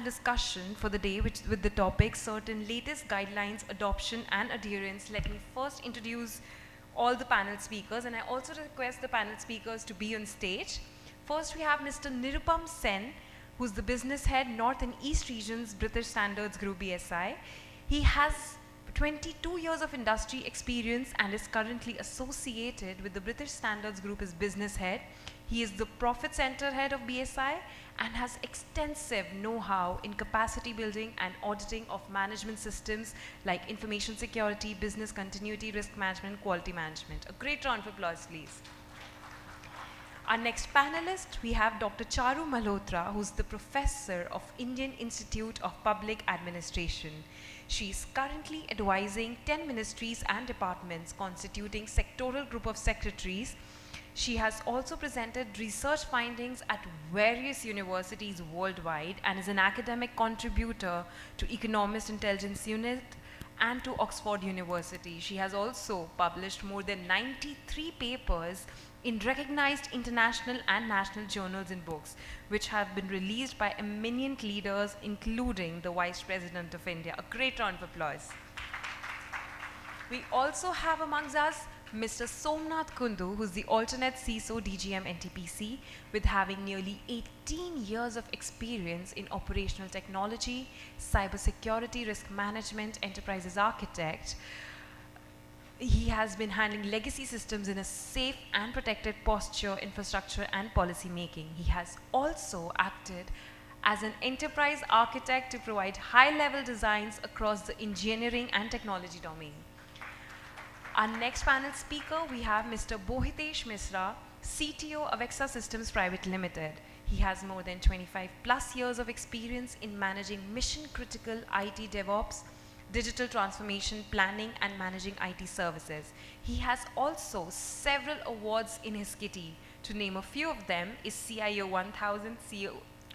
panel discussion for the day with the topic certain latest guidelines, adoption and adherence. Let me first introduce all the panel speakers, and I also request the panel speakers to be on stage. First we have Mr. Nirupam Sen, who's the business head, North and East Regions, British Standards Group BSI. He has 22 years of industry experience and is currently associated with the British Standards Group as business head. He is the profit center head of BSI and has extensive know-how in capacity building and auditing of management systems like information security, business continuity, risk management, quality management. A great round of applause, please. Our next panelist, we have Dr. Charru Malhotra, who's the professor of Indian Institute of Public Administration. She is currently advising 10 ministries and departments constituting sectoral group of secretaries. She has also presented research findings at various universities worldwide and is an academic contributor to Economist Intelligence Unit and to Oxford University. She has also published more than 93 papers in recognized international and national journals and books, which have been released by eminent leaders, including the Vice President of India. A great round of applause. We also have amongst us Mr. Somenath Kundu, who's the alternate CISO DGM NTPC, with having nearly 18 years of experience in operational technology, cybersecurity, risk management, enterprises architect. He has been handling legacy systems in a safe and protected posture, infrastructure and policy making. He has also acted as an enterprise architect to provide high-level designs across the engineering and technology domain. Our next panel speaker, we have Mr. Bohitesh Misra, CTO Avexa Systems Private Limited. He has more than 25 plus years of experience in managing mission-critical IT DevOps, digital transformation planning and managing IT services. He has also several awards in his kitty. To name a few of them is CIO 1000,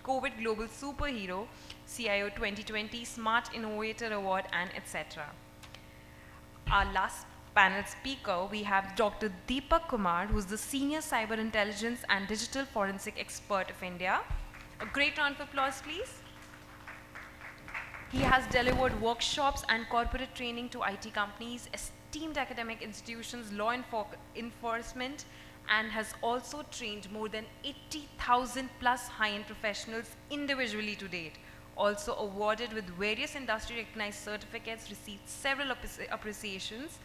COVID Global Superhero, CIO 2020, Smart Innovator Award, and etc. Our last panel speaker, we have Dr. Deepak Kumar, who's the Senior Cyber Intelligence and Digital Forensic Expert of India. A great round of applause, please. He has delivered workshops and corporate training to IT companies, esteemed academic institutions, law enforcement, and has also trained more than 80,000 plus high-end professionals individually to date. Also awarded with various industry-recognized certificates, received several appreciations.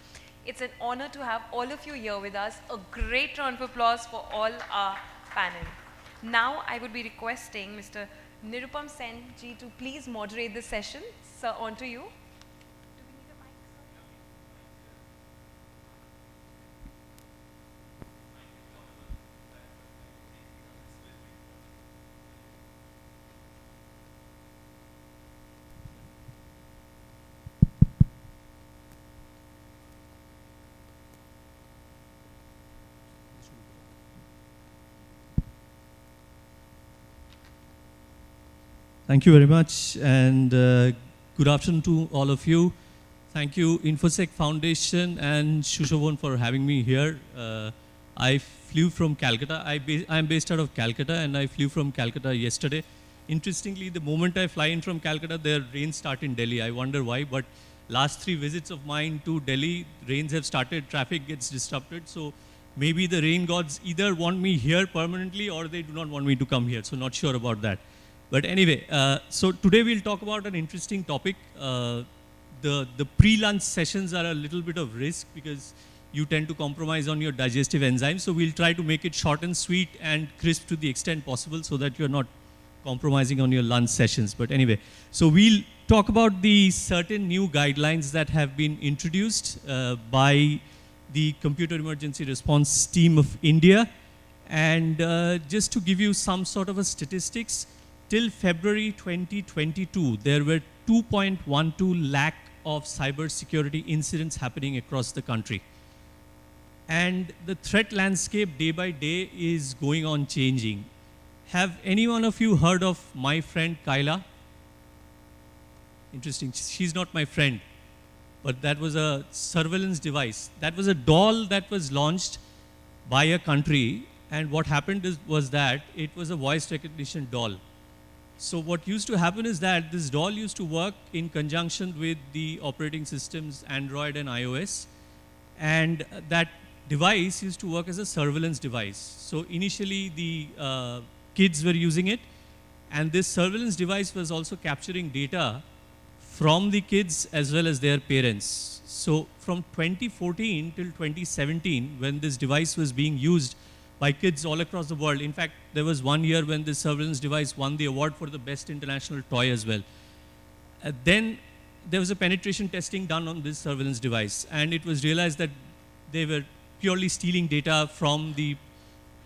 It's an honor to have all of you here with us. A great round of applause for all our panel. Now I would be requesting Mr. Nirupam Sen ji to please moderate the session. Sir, on to you. Thank you very much, and good afternoon to all of you. Thank you, InfoSec Foundation and Shushavon for having me here. I flew from Calcutta. I'm based out of Calcutta, and I flew from Calcutta yesterday. Interestingly, the moment I fly in from Calcutta, their rains start in Delhi. I wonder why, but last 3 visits of mine to Delhi, rains have started, traffic gets disrupted. So maybe the rain gods either want me here permanently or they do not want me to come here. So not sure about that. But anyway, so today we'll talk about an interesting topic. The pre-lunch sessions are a little bit of risk because you tend to compromise on your digestive enzymes. So we'll try to make it short and sweet and crisp to the extent possible so that you're not compromising on your lunch sessions. But anyway, so we'll talk about the certain new guidelines that have been introduced by the Computer Emergency Response Team of India. And just to give you some sort of a statistics, till February 2022, there were 2.12 lakh of cybersecurity incidents happening across the country. And the threat landscape day by day is going on changing. Have any one of you heard of my friend Kyla? Interesting, she's not my friend, but that was a surveillance device. That was a doll that was launched by a country, and what happened was that it was a voice recognition doll. So what used to happen is that this doll used to work in conjunction with the operating systems Android and iOS, and that device used to work as a surveillance device. So initially the kids were using it, and this surveillance device was also capturing data from the kids as well as their parents. So from 2014 till 2017, when this device was being used by kids all across the world. In fact, there was one year when this surveillance device won the award for the best international toy as well. Then there was a penetration testing done on this surveillance device, and it was realized that they were purely stealing data from the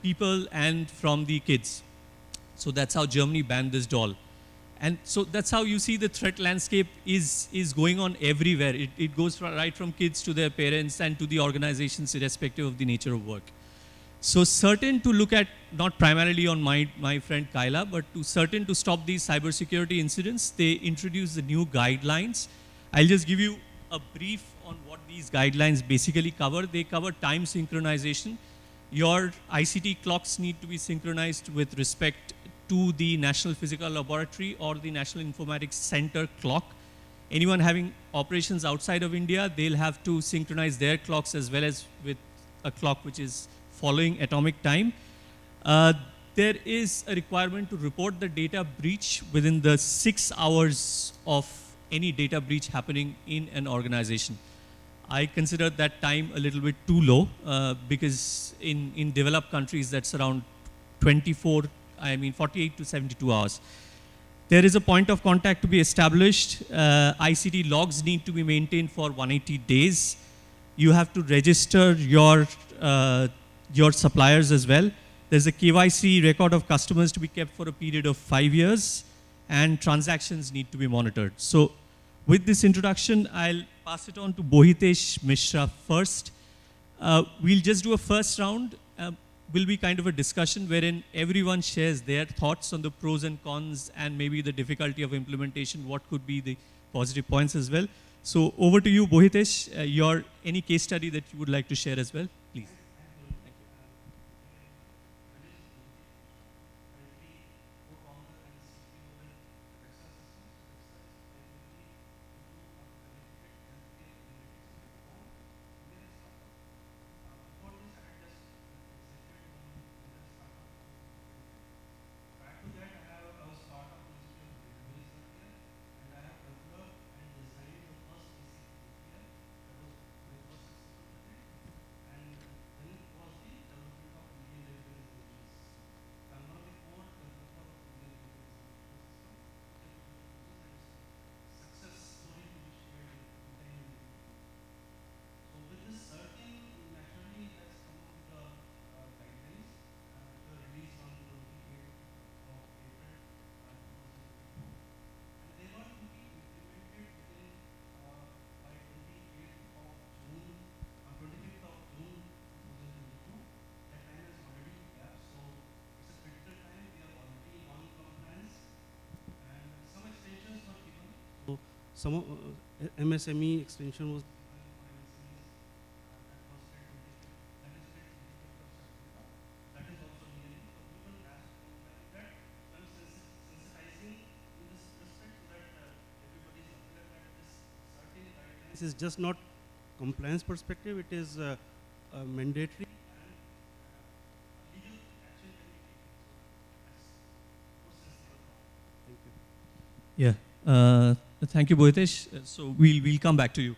people and from the kids. So that's how Germany banned this doll. And so that's how you see the threat landscape is going on everywhere. It goes right from kids to their parents and to the organizations, irrespective of the nature of work. So CERT-In, to look at, not primarily on my friend Kaila, but to CERT-In to stop these cybersecurity incidents, they introduced the new guidelines. I'll just give you a brief on what these guidelines basically cover. They cover time synchronization. Your ICT clocks need to be synchronized with respect to the National Physical Laboratory or the National Informatics Center clock. Anyone having operations outside of India, they'll have to synchronize their clocks as well as with a clock which is following atomic time. There is a requirement to report the data breach within the 6 hours of any data breach happening in an organization. I consider that time a little bit too low because in developed countries that's around 48 to 72 hours. There is a point of contact to be established. ICT logs need to be maintained for 180 days. You have to register your suppliers as well. There's a KYC record of customers to be kept for a period of 5 years, and transactions need to be monitored. So with this introduction, I'll pass it on to Bohitesh Misra first. We'll just do a first round. Will be kind of a discussion wherein everyone shares their thoughts on the pros and cons and maybe the difficulty of implementation, what could be the positive points as well. So over to you, Bohitesh. Any case study that you would like to share as well, please. Some MSME extension was this is just not compliance perspective, it is mandatory. Yeah. Thank you, Bohitesh. So we'll come back to you.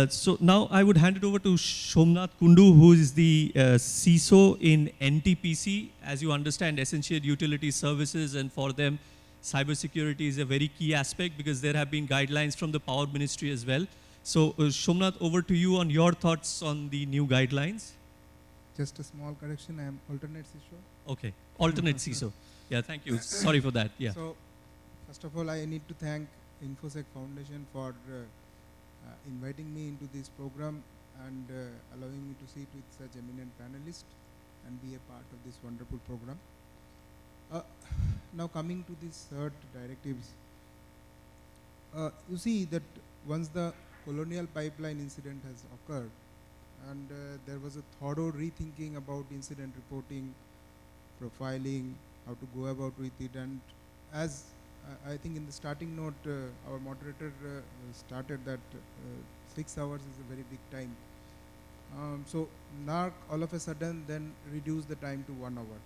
So now I would hand it over to Somenath Kundu, who is the CISO in NTPC. As you understand, essential utility services, and for them, cybersecurity is a very key aspect because there have been guidelines from the Power Ministry as well. So Somenath, over to you on your thoughts on the new guidelines. Just a small correction, I am alternate CISO. Okay, alternate CISO. Yeah, thank you. Sorry for that. Yeah. So, first of all, I need to thank InfoSec Foundation for inviting me into this program and allowing me to sit with such eminent panelists and be a part of this wonderful program. Now coming to these CERT directives, you see that once the colonial pipeline incident has occurred and there was a thorough rethinking about incident reporting, profiling, how to go about with it, and as I think in the starting note, our moderator started that 6 hours is a very big time. So NARC all of a sudden then reduced the time to 1 hour.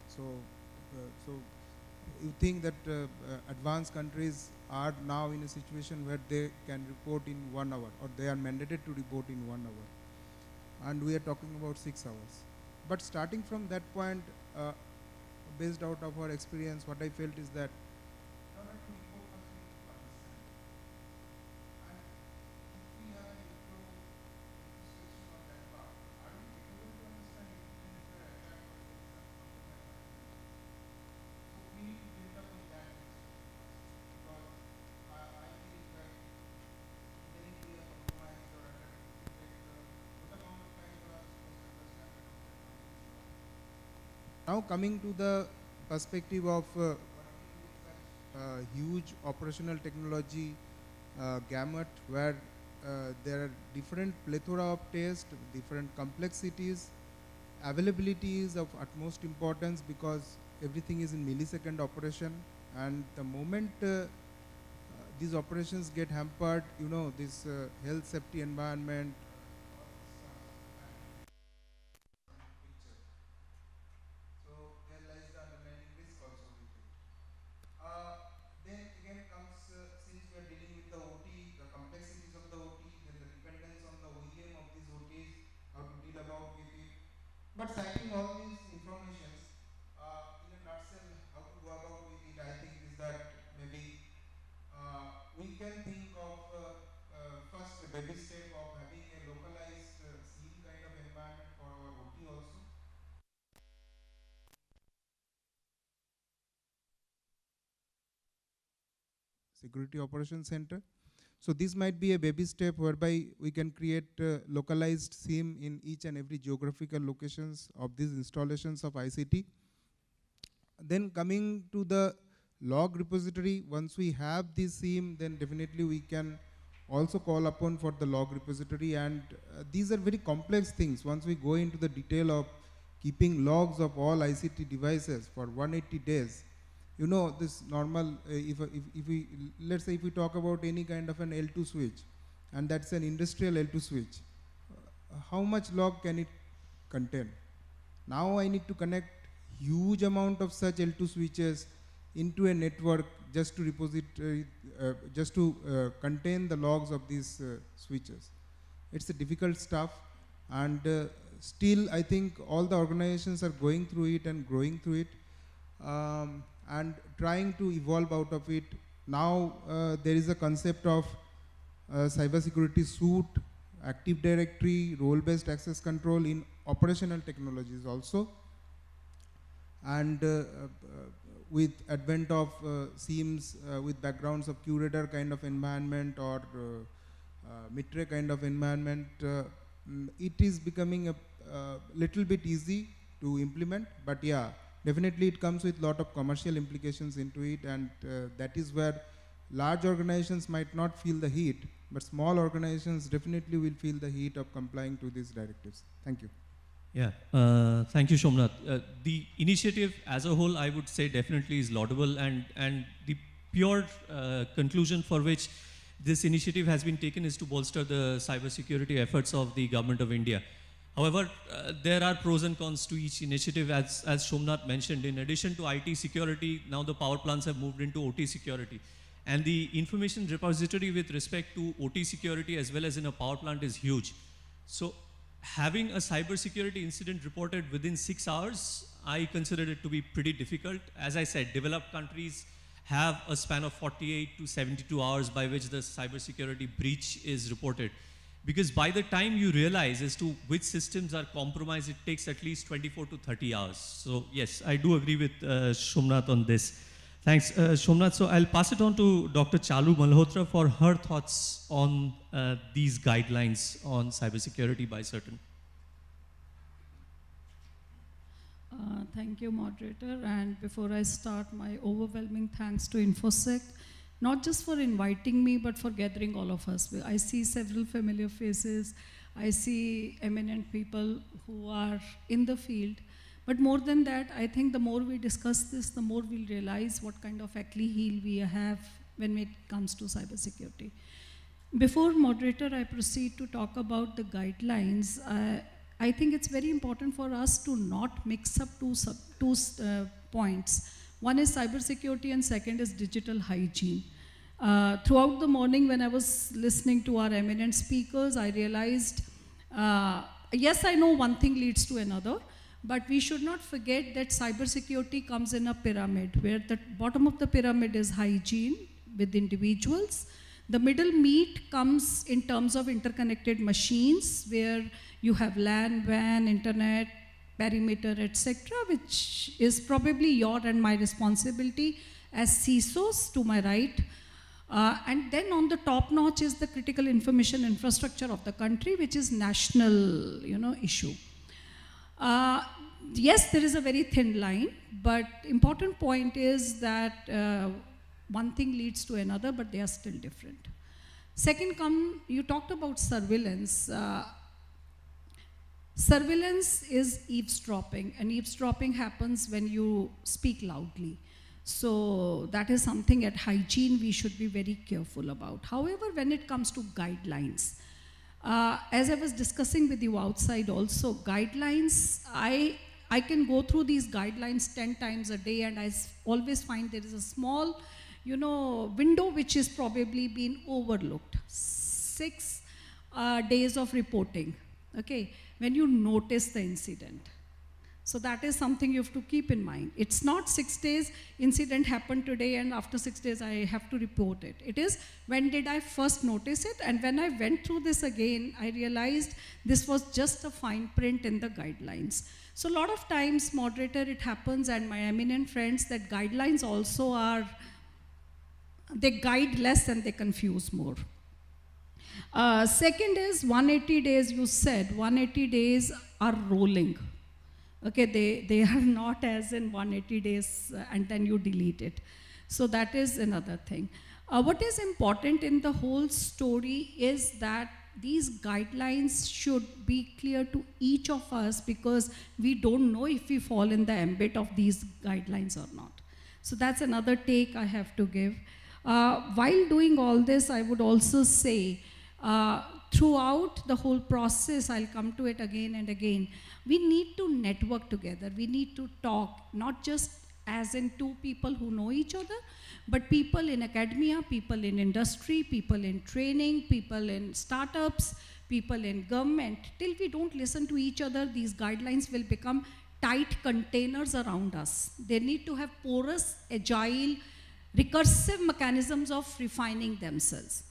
So you think that advanced countries are now in a situation where they can report in 1 hour, or they are mandated to report in 1 hour, and we are talking about 6 hours. But starting from that point, based out of our experience, what I felt is that now coming to the perspective of huge operational technology gamut, where there are different plethora of tests, different complexities. Availability is of utmost importance because everything is in millisecond operation, and the moment these operations get hampered, you know, this health safety environment, so there lies the underlying risk also with it. Then again comes, since we are dealing with the OT, the complexities of the OT, then the dependence on the OEM of these OTs, how to deal about with it. But citing all these informations, in a nutshell, how to go about with it, I think is that maybe we can think of first a baby step of having a localized SIEM kind of environment for our OT also. Security Operations Center. So this might be a baby step whereby we can create localized SIEM in each and every geographical locations of these installations of ICT. Then coming to the log repository, once we have this SIEM, then definitely we can also call upon for the log repository, and these are very complex things. Once we go into the detail of keeping logs of all ICT devices for 180 days, you know, this normal, if we, let's say if we talk about any kind of an L2 switch, and that's an industrial L2 switch, how much log can it contain? Now I need to connect huge amount of such L2 switches into a network just to contain the logs of these switches. It's a difficult stuff, and still I think all the organizations are going through it and growing through it. And trying to evolve out of it. Now there is a concept of cybersecurity suite, Active Directory, role-based access control in operational technologies also. And with advent of SIEMs with backgrounds of QRadar kind of environment or Mitre kind of environment, it is becoming a little bit easy to implement, but yeah, definitely it comes with a lot of commercial implications into it, and that is where large organizations might not feel the heat, but small organizations definitely will feel the heat of complying to these directives. Thank you. Yeah, thank you, Somenath. The initiative as a whole, I would say, definitely is laudable, and the pure conclusion for which this initiative has been taken is to bolster the cybersecurity efforts of the Government of India. However, there are pros and cons to each initiative, as Somenath mentioned. In addition to IT security, now the power plants have moved into OT security. And the information repository with respect to OT security as well as in a power plant is huge. So having a cybersecurity incident reported within 6 hours, I consider it to be pretty difficult. As I said, developed countries have a span of 48 to 72 hours by which the cybersecurity breach is reported. Because by the time you realize as to which systems are compromised, it takes at least 24 to 30 hours. So yes, I do agree with Somenath on this. Thanks, Somenath. So I'll pass it on to Dr. Charru Malhotra for her thoughts on these guidelines on cybersecurity by CERT-In. Thank you, moderator. And before I start, my overwhelming thanks to InfoSec, not just for inviting me, but for gathering all of us. I see several familiar faces. I see eminent people who are in the field. But more than that, I think the more we discuss this, the more we'll realize what kind of Achilles heel we have when it comes to cybersecurity. Before moderator, I proceed to talk about the guidelines. I think it's very important for us to not mix up two points. One is cybersecurity and second is digital hygiene. Throughout the morning when I was listening to our eminent speakers, I realized, yes, I know one thing leads to another, but we should not forget that cybersecurity comes in a pyramid, where the bottom of the pyramid is hygiene with individuals. The middle meat comes in terms of interconnected machines, where you have LAN, WAN, internet, perimeter, etc., which is probably your and my responsibility as CISOs to my right. And then on the top notch is the critical information infrastructure of the country, which is national, issue. Yes, there is a very thin line, but important point is that one thing leads to another, but they are still different. Second, you talked about surveillance. Surveillance is eavesdropping, and eavesdropping happens when you speak loudly. So that is something at hygiene we should be very careful about. However, when it comes to guidelines, as I was discussing with you outside also, guidelines, I can go through these guidelines 10 times a day, and I always find there is a small, window which is probably been overlooked. 6 days of reporting, okay, when you notice the incident. So that is something you have to keep in mind. It's not 6 days, incident happened today and after 6 days I have to report it. It is, when did I first notice it? And when I went through this again, I realized this was just a fine print in the guidelines. So a lot of times, moderator, it happens, and my eminent friends, that guidelines also are, they guide less and they confuse more. Second is 180 days, you said, 180 days are rolling. Okay, they are not as in 180 days and then you delete it. So that is another thing. What is important in the whole story is that these guidelines should be clear to each of us, because we don't know if we fall in the ambit of these guidelines or not. So that's another take I have to give. While doing all this, I would also say, throughout the whole process, I'll come to it again and again, we need to network together. We need to talk, not just as in two people who know each other, but people in academia, people in industry, people in training, people in startups, people in government. Till we don't listen to each other, these guidelines will become tight containers around us. They need to have porous, agile, recursive mechanisms of refining themselves.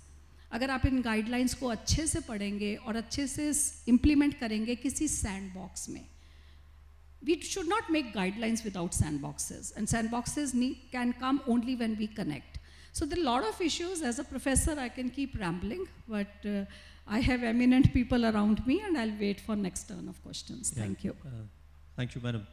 अगर आप इन guidelines को अच्छे से पढ़ेंगे और अच्छे से implement करेंगे किसी सैंडबॉक्स में, we should not make guidelines without sandboxes, and sandboxes can come only when we connect. So there are a lot of issues. As a professor, I can keep rambling, but I have eminent people around me, and I'll wait for next turn of questions. Yeah. Thank you. Thank you, madam.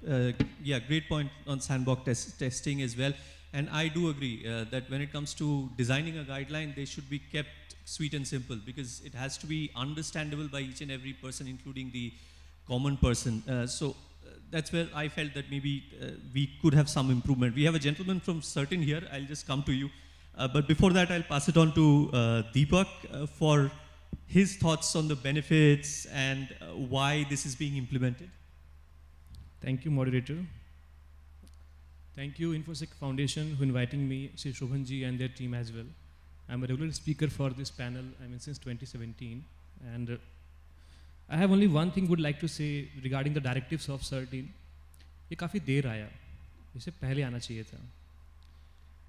Yeah, great point on sandbox testing as well. And I do agree that when it comes to designing a guideline, they should be kept sweet and simple, because it has to be understandable by each and every person, including the common person. That's where I felt that maybe we could have some improvement. We have a gentleman from CERT-In here. I'll just come to you. But before that, I'll pass it on to Deepak for his thoughts on the benefits and why this is being implemented. Thank you, moderator. Thank you, InfoSec Foundation, for inviting me, Sri Shobhanji and their team as well. I'm a regular speaker for this panel, since 2017. And I have only one thing would like to say regarding the directives of CERT-In. ये काफ़ी देर आया, इसे पहले आना चाहिए था.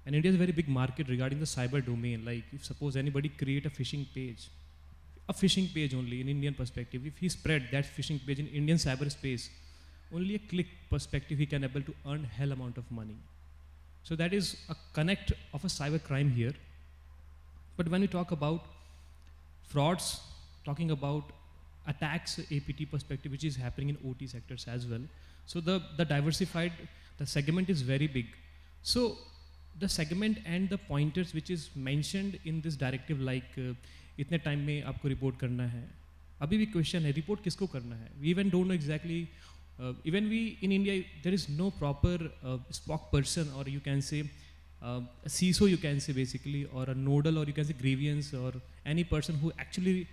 And India is a very big market regarding the cyber domain. Like, if suppose anybody create a phishing page only in Indian perspective, if he spread that phishing page in Indian cyberspace, only a click perspective he can able to earn hell amount of money. So that is a connect of a cyber crime here. But when we talk about frauds, talking about attacks, APT perspective, which is happening in OT sectors as well. So the segment is very big. So the segment and the pointers which is mentioned in this directive, like इतने time में आपको report करना है. अभी भी question है, report किसको करना है? We even don't know exactly Even we in India, there is no proper spokesperson, or you can say a CISO, you can say basically, or a nodal, or you can say grievance, or any person who actually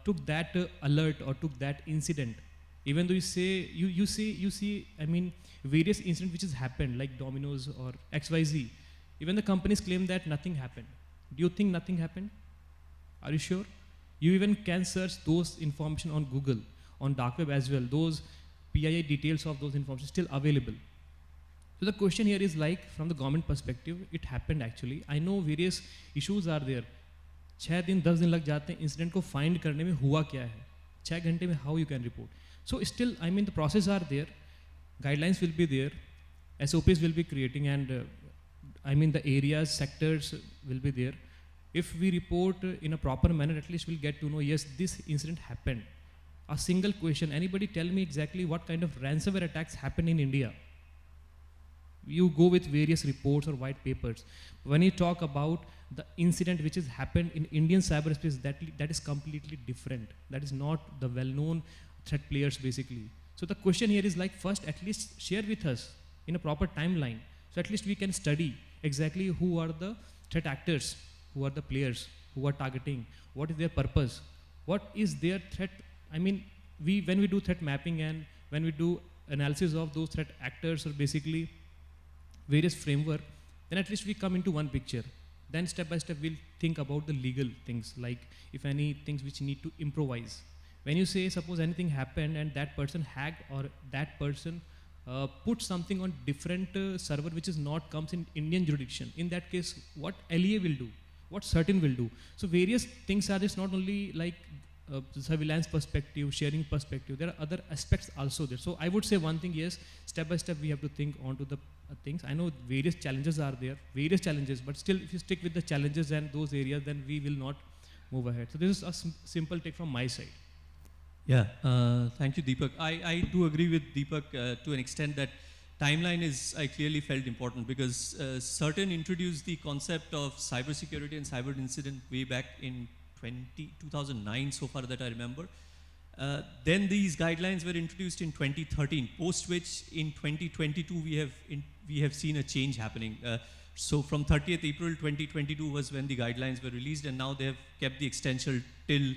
took that alert or took that incident. Even though you see, I mean, various incidents which has happened, like Domino's or XYZ. Even the companies claim that nothing happened. Do you think nothing happened? Are you sure? You even can search those information on Google, on dark web as well. Those PII details of those information still available. So the question here is, like, from the government perspective, it happened actually. I know various issues are there. 6 दिन 10 दिन लग जाते हैं incident को find करने में हुआ क्या है. 6 घंटे में how you can report. So still, I mean, the process are there, guidelines will be there, SOPs will be creating, and I mean the areas, sectors will be there. If we report in a proper manner, at least we'll get to know, yes, this incident happened. A single question, anybody tell me exactly what kind of ransomware attacks happen in India? You go with various reports or white papers. When you talk about the incident which has happened in Indian cyberspace, that is completely different. That is not the well-known threat players basically. So the question here is, like, first at least share with us in a proper timeline, so at least we can study exactly who are the threat actors, who are the players, who are targeting, what is their purpose, what is their threat. I mean, when we do threat mapping and when we do analysis of those threat actors or basically various framework, then at least we come into one picture. Then step by step we'll think about the legal things, like if any things which need to improvise. When you say, suppose anything happened and that person hacked, or that person put something on different server which is not comes in Indian jurisdiction, in that case what LEA will do, what CERT-In will do. So various things are just not only like surveillance perspective, sharing perspective, there are other aspects also there. So I would say one thing, yes, step by step we have to think onto the things. I know various challenges are there, various challenges, but still if you stick with the challenges and those areas, then we will not move ahead. So this is a simple take from my side. Yeah, thank you, Deepak. I do agree with Deepak to an extent that timeline is, I clearly felt important, because CERT-In introduced the concept of cybersecurity and cyber incident way back in 2009, so far that I remember. Then these guidelines were introduced in 2013, post which in 2022 we have seen a change happening. So from 30th April 2022 was when the guidelines were released, and now they have kept the extension till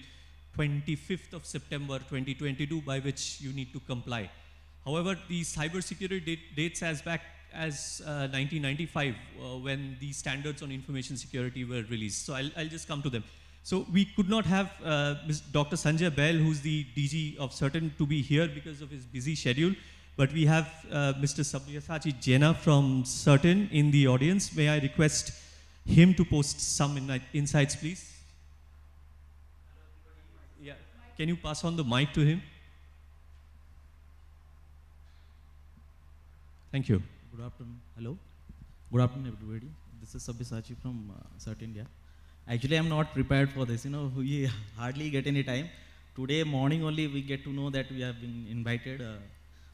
25th of September 2022, by which you need to comply. However, the cybersecurity dates as back as 1995, when the standards on information security were released. So I'll just come to them. So we could not have Dr. Sanjay Bail, who's the DG of CERT-In, to be here because of his busy schedule. But we have Mr. Sabyasachi Jena from CERT-In in the audience. May I request him to post some insights, please? Yeah. Can you pass on the mic to him? Thank you. Good afternoon. Hello. Good afternoon, everybody. This is Sabyasachi from CERT India. Actually, I'm not prepared for this. We hardly get any time. Today morning only we get to know that we have been invited.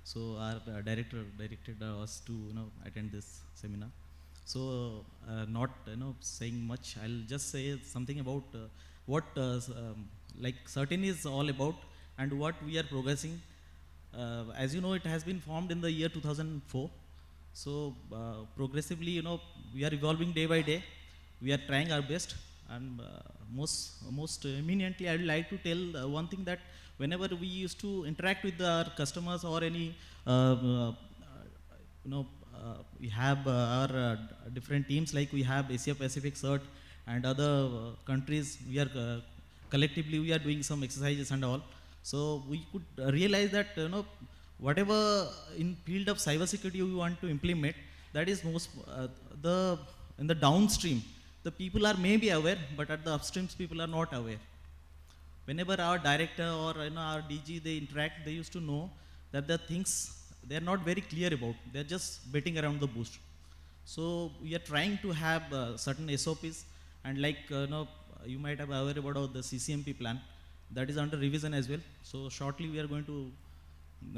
So our director directed us to attend this seminar. So not saying much. I'll just say something about what like CERT-In is all about and what we are progressing. As you know, it has been formed in the year 2004. So progressively, we are evolving day by day. We are trying our best. And most eminently, I would like to tell one thing, that whenever we used to interact with our customers or any, we have our different teams, like we have Asia Pacific CERT and other countries. We are collectively we are doing some exercises and all. So we could realize that whatever in field of cybersecurity we want to implement, that is most in the downstream. The people are maybe aware, but at the upstreams people are not aware. Whenever our director or our DG they interact, they used to know that the things they are not very clear about. They are just betting around the bush. So we are trying to have certain SOPs, and like you might have aware about the CCMP plan, that is under revision as well. So shortly we are going to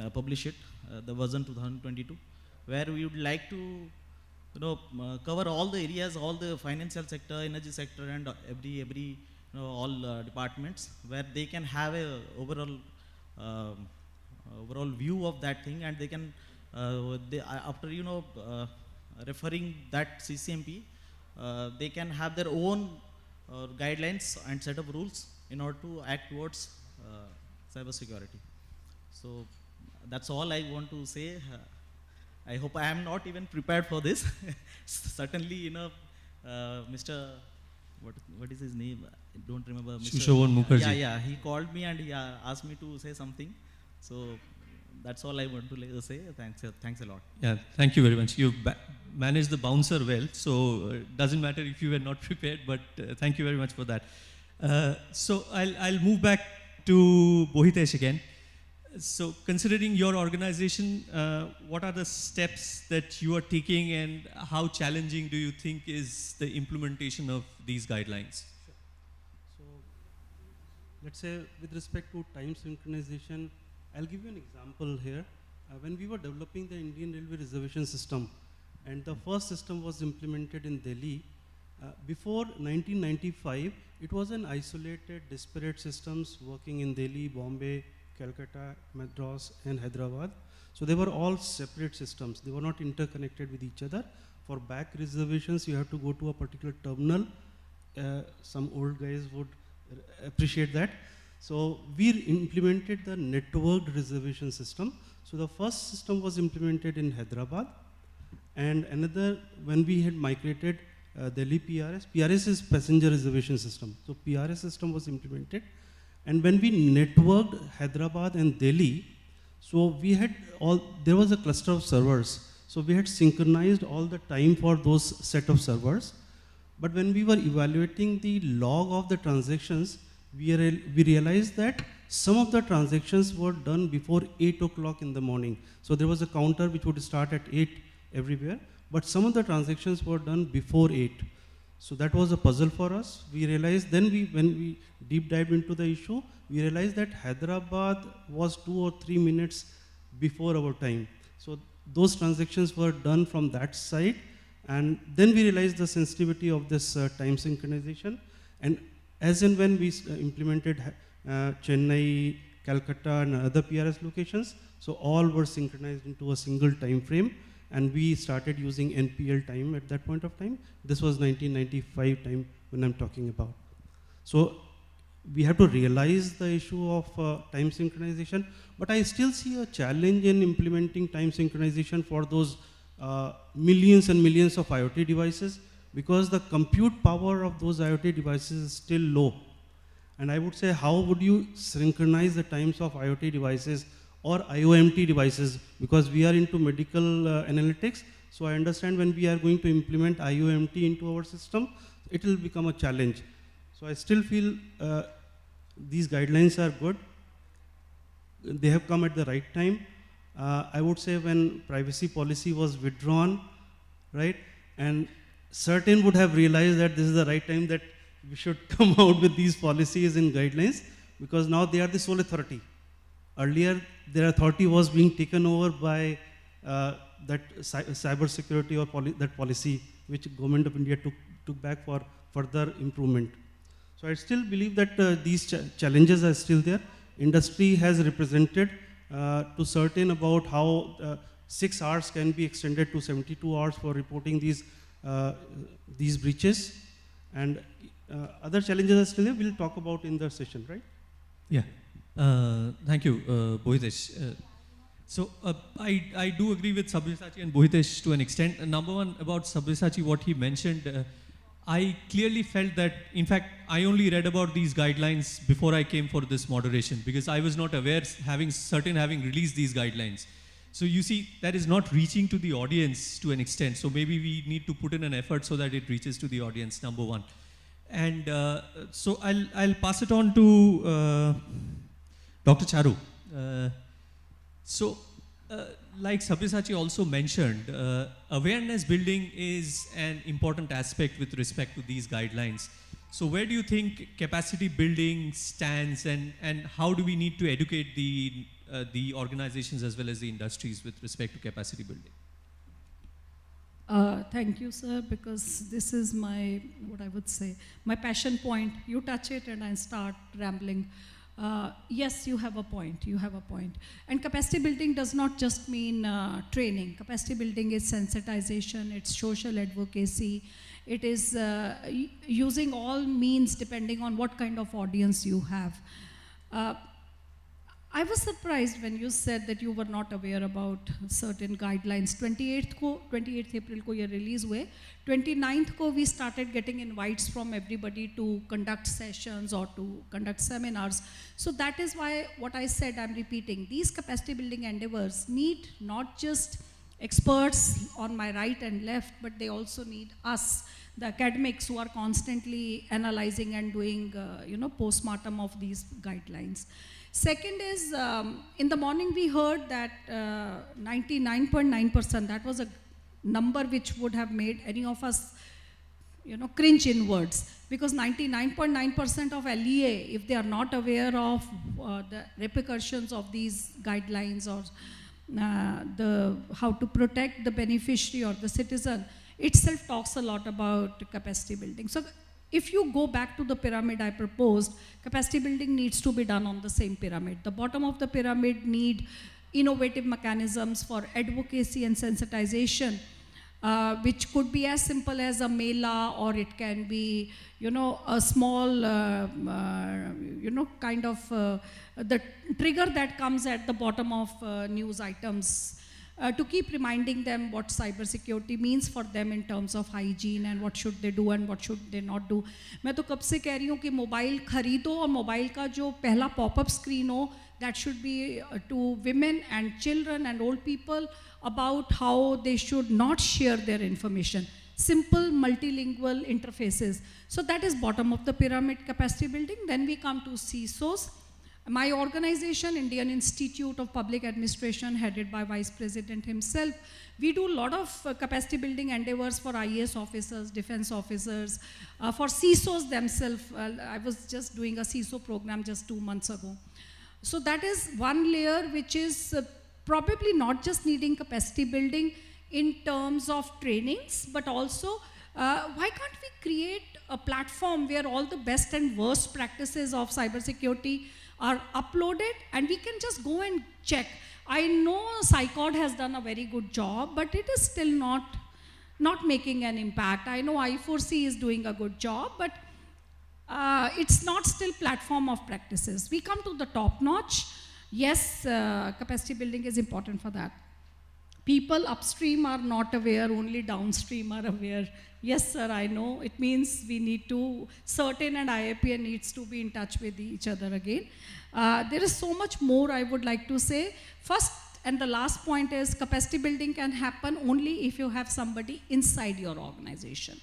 publish it, the version 2022, where we would like to cover all the areas, all the financial sector, energy sector, and all departments, where they can have a overall overall view of that thing, and they can, after referring that CCMP, they can have their own guidelines and set of rules in order to act towards cybersecurity. So that's all I want to say. I hope I am not even prepared for this. Certainly, Mr. What is his name? I don't remember. Shushavan Mukherjee. Yeah, he called me and he asked me to say something. So that's all I want to say. Thanks a lot. Yeah, thank you very much. You managed the bouncer well, so it doesn't matter if you were not prepared, but thank you very much for that. So I'll move back to Bohitesh again. So considering your organization, what are the steps that you are taking and how challenging do you think is the implementation of these guidelines? So let's say with respect to time synchronization, I'll give you an example here. When we were developing the Indian Railway reservation system, and the first system was implemented in Delhi, before 1995, it was an isolated, disparate systems working in Delhi, Bombay, Calcutta, Madras, and Hyderabad. So they were all separate systems. They were not interconnected with each other. For back reservations, you have to go to a particular terminal. Some old guys would appreciate that. So we implemented the networked reservation system. So the first system was implemented in Hyderabad, and another, when we had migrated Delhi PRS is passenger reservation system. So PRS system was implemented. And when we networked Hyderabad and Delhi, so we had there was a cluster of servers. So we had synchronized all the time for those set of servers. But when we were evaluating the log of the transactions, we realized that some of the transactions were done before 8 o'clock in the morning. So there was a counter which would start at 8 everywhere, but some of the transactions were done before 8. So that was a puzzle for us. We realized then when we deep dived into the issue, we realized that Hyderabad was 2 or 3 minutes before our time. So those transactions were done from that side, and then we realized the sensitivity of this time synchronization. And as and when we implemented Chennai, Calcutta, and other PRS locations, so all were synchronized into a single time frame. And we started using NPL time at that point of time. This was 1995 time when I'm talking about. So we have to realize the issue of time synchronization, but I still see a challenge in implementing time synchronization for those millions and millions of IoT devices, because the compute power of those IoT devices is still low. And I would say, how would you synchronize the times of IoT devices or IOMT devices, because we are into medical analytics. So I understand when we are going to implement IOMT into our system, it will become a challenge. So I still feel these guidelines are good. They have come at the right time. I would say when privacy policy was withdrawn, right? And CERT-In would have realized that this is the right time that we should come out with these policies and guidelines, because now they are the sole authority. Earlier, their authority was being taken over by that cybersecurity or that policy which government of India took back for further improvement. So I still believe that these challenges are still there. Industry has represented to CERT-In about how 6 hours can be extended to 72 hours for reporting these breaches, and other challenges are still there. We'll talk about in the session, right? Yeah. Thank you, Bohitesh. So I do agree with Sabyasachi and Bohitesh to an extent. Number one, about Sabyasachi, what he mentioned, I clearly felt that, in fact, I only read about these guidelines before I came for this moderation, because I was not aware having released these guidelines. So you see, that is not reaching to the audience to an extent. So maybe we need to put in an effort so that it reaches to the audience, number one. And so I'll pass it on to Dr. Charru. Like Sabyasachi also mentioned, awareness building is an important aspect with respect to these guidelines. So where do you think capacity building stands, and how do we need to educate the organizations as well as the industries with respect to capacity building? Thank you, sir, because this is my, what I would say, my passion point. You touch it and I start rambling. Yes, you have a point, you have a point. And capacity building does not just mean training. Capacity building is sensitization, it's social advocacy, it is using all means depending on what kind of audience you have. I was surprised when you said that you were not aware about certain guidelines. 28th April ko ye release hue. 29th ko we started getting invites from everybody to conduct sessions or to conduct seminars. So that is why what I said, I'm repeating. These capacity building endeavors need not just experts on my right and left, but they also need us, the academics who are constantly analyzing and doing postmortem of these guidelines. Second is, in the morning we heard that 99.9%, that was a number which would have made any of us cringe inwards, because 99.9% of LEA, if they are not aware of the repercussions of these guidelines or how to protect the beneficiary or the citizen, itself talks a lot about capacity building. So if you go back to the pyramid I proposed, capacity building needs to be done on the same pyramid. The bottom of the pyramid need innovative mechanisms for advocacy and sensitization, which could be as simple as a mela, or it can be, a small, kind of the trigger that comes at the bottom of news items. To keep reminding them what cybersecurity means for them in terms of hygiene and what should they do and what should they not do. मैं तो कब से कह रही हूँ कि mobile खरीदो और मोबाइल का जो पहला पॉपअप स्क्रीन हो, that should be to women and children and old people about how they should not share their information. Simple multilingual interfaces. So that is bottom of the pyramid capacity building. Then we come to CISOs. My organization, Indian Institute of Public Administration, headed by Vice President himself, we do a lot of capacity building endeavors for IAS officers, defense officers, for CISOs themselves. I was just doing a CISO program just 2 months ago. So that is one layer which is probably not just needing capacity building in terms of trainings, but also why can't we create a platform where all the best and worst practices of cybersecurity are uploaded and we can just go and check. I know PsyCod has done a very good job, but it is still not making an impact. I know I4C is doing a good job, but it's not still platform of practices. We come to the top notch. Yes, capacity building is important for that. People upstream are not aware, only downstream are aware. Yes, sir, I know. It means we need to, CERT-In and IAPN needs to be in touch with each other again. There is so much more I would like to say. First and the last point is capacity building can happen only if you have somebody inside your organization.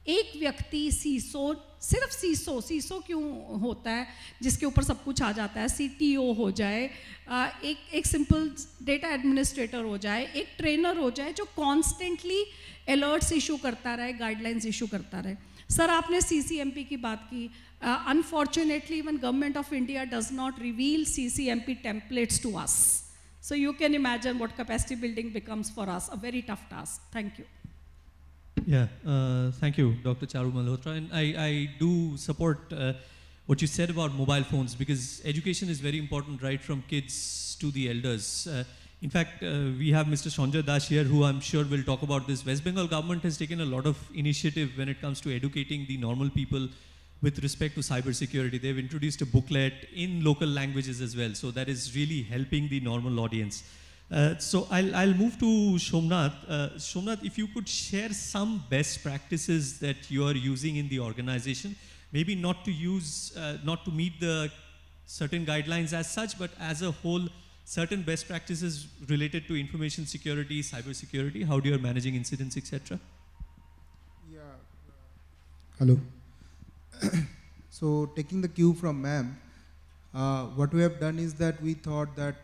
एक व्यक्ति सीसो, सिर्फ सीसो क्यों होता है जिसके ऊपर सब कुछ आ जाता है, CTO हो जाए, एक सिंपल डेटा एडमिनिस्ट्रेटर हो जाए, एक ट्रेनर हो जाए जो कॉन्स्टेंटली अलर्ट्स इशू करता रहे, गाइडलाइंस इशू करता रहे. सर आपने CCMP की बात की. Unfortunately, even Government of India does not reveal CCMP templates to us. So you can imagine what capacity building becomes for us, a very tough task. Thank you. Yeah, thank you, Dr. Charru Malhotra. And I do support what you said about mobile phones, because education is very important, right from kids to the elders. In fact, we have Mr. Sanjay Das here, who I'm sure will talk about this. West Bengal government has taken a lot of initiative when it comes to educating the normal people with respect to cybersecurity. They've introduced a booklet in local languages as well. So that is really helping the normal audience. So I'll move to Somenath. Somenath, if you could share some best practices that you are using in the organization, maybe not to use, not to meet the certain guidelines as such, but as a whole, certain best practices related to information security, cybersecurity, how do you are managing incidents, etc.? Yeah. Hello. So taking the cue from ma'am, what we have done is that we thought that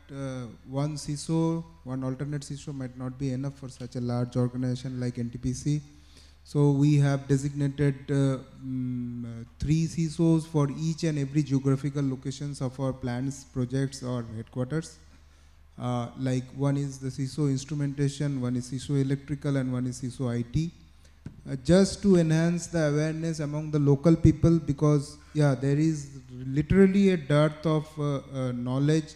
one CISO, one alternate CISO might not be enough for such a large organization like NTPC. So we have designated 3 CISOs for each and every geographical locations of our plans, projects or headquarters. Like one is the CISO instrumentation, one is CISO electrical and one is CISO IT. Just to enhance the awareness among the local people, because yeah, there is literally a dearth of knowledge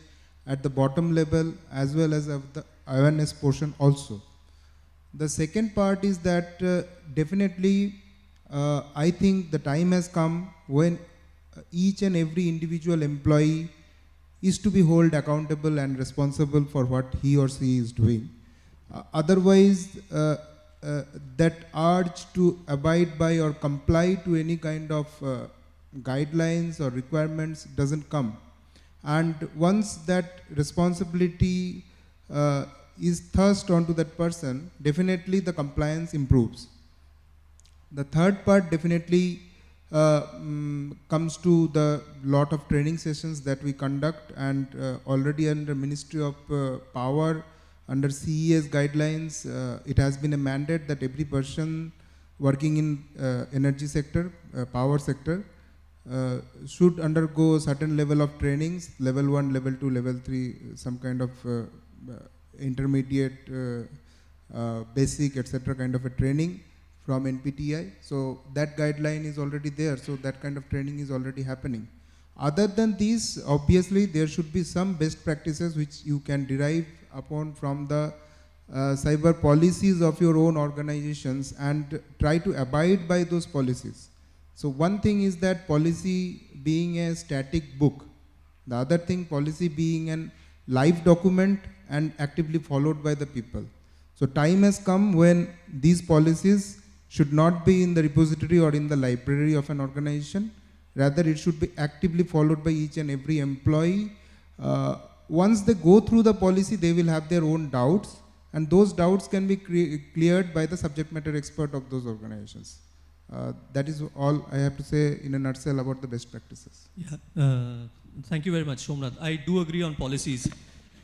at the bottom level as well as of the awareness portion also. The second part is that definitely I think the time has come when each and every individual employee is to be held accountable and responsible for what he or she is doing. Otherwise, that urge to abide by or comply to any kind of guidelines or requirements doesn't come. And once that responsibility is thrust onto that person, definitely the compliance improves. The third part definitely comes to the lot of training sessions that we conduct, and already under Ministry of Power, under CES guidelines, it has been a mandate that every person working in energy sector, power sector, should undergo a certain level of trainings, level 1, level 2, level 3, some kind of intermediate, basic, etc. kind of a training from NPTI. So that guideline is already there, so that kind of training is already happening. Other than these, obviously there should be some best practices which you can derive upon from the cyber policies of your own organizations and try to abide by those policies. So one thing is that policy being a static book. The other thing, policy being a live document and actively followed by the people. So time has come when these policies should not be in the repository or in the library of an organization. Rather, it should be actively followed by each and every employee. Once they go through the policy, they will have their own doubts, and those doubts can be cleared by the subject matter expert of those organizations. That is all I have to say in a nutshell about the best practices. Yeah, thank you very much, Somenath. I do agree on policies.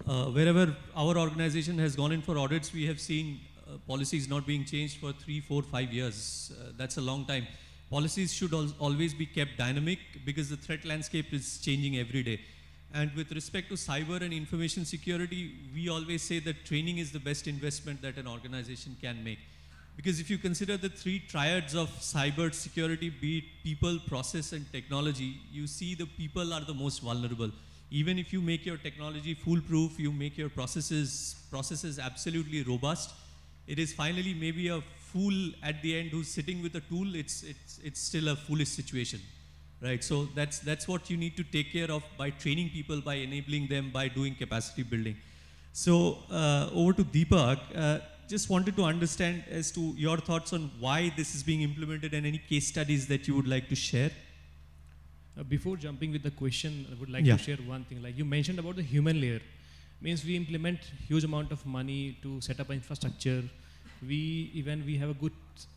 Wherever our organization has gone in for audits, we have seen policies not being changed for 3, 4, 5 years. That's a long time. Policies should always be kept dynamic because the threat landscape is changing every day. And with respect to cyber and information security, we always say that training is the best investment that an organization can make. Because if you consider the 3 triads of cyber security, be it people, process, and technology, you see the people are the most vulnerable. Even if you make your technology foolproof, you make your processes absolutely robust, it is finally maybe a fool at the end who's sitting with a tool. It's still a foolish situation, right? So that's what you need to take care of by training people, by enabling them, by doing capacity building. So over to Deepak. Just wanted to understand as to your thoughts on why this is being implemented and any case studies that you would like to share. Before jumping with the question, I would like to share one thing. Like you mentioned about the human layer. Means we implement huge amount of money to set up an infrastructure. We have a good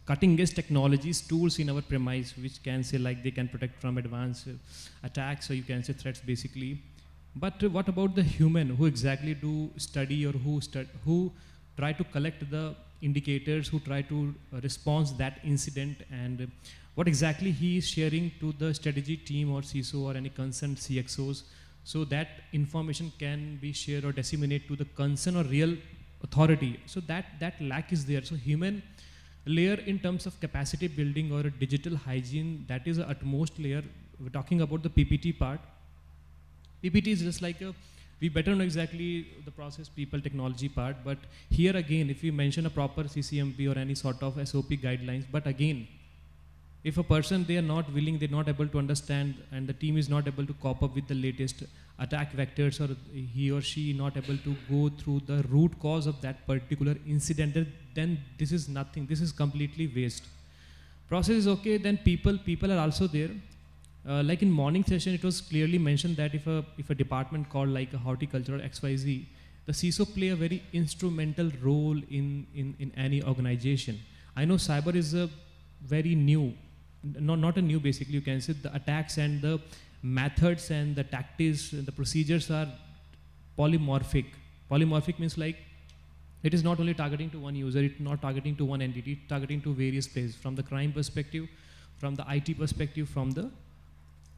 cutting edge technologies, tools in our premise, which can say like they can protect from advanced attacks, or you can say threats basically. But what about the human who exactly do study, or who try to collect the indicators, who try to respond that incident, and what exactly he is sharing to the strategy team or CISO or any concerned CXOs, so that information can be shared or disseminated to the concern or real authority. So that lack is there. So human layer in terms of capacity building or digital hygiene, that is the utmost layer. We're talking about the PPT part. PPT is just like we better know exactly the process, people, technology part, but here again, if we mention a proper CCMP or any sort of SOP guidelines, but again, if a person, they are not willing, they're not able to understand, and the team is not able to cope up with the latest attack vectors, or he or she not able to go through the root cause of that particular incident, then this is nothing, this is completely waste. Process is okay, then people are also there. Like in morning session, it was clearly mentioned that if a department called like a horticulture or XYZ, the CISO play a very instrumental role in any organization. I know cyber is a very new, not a new basically, you can say the attacks and the methods and the tactics, the procedures are polymorphic. Polymorphic means like it is not only targeting to one user, it's not targeting to one entity, it's targeting to various places, from the crime perspective, from the IT perspective, from the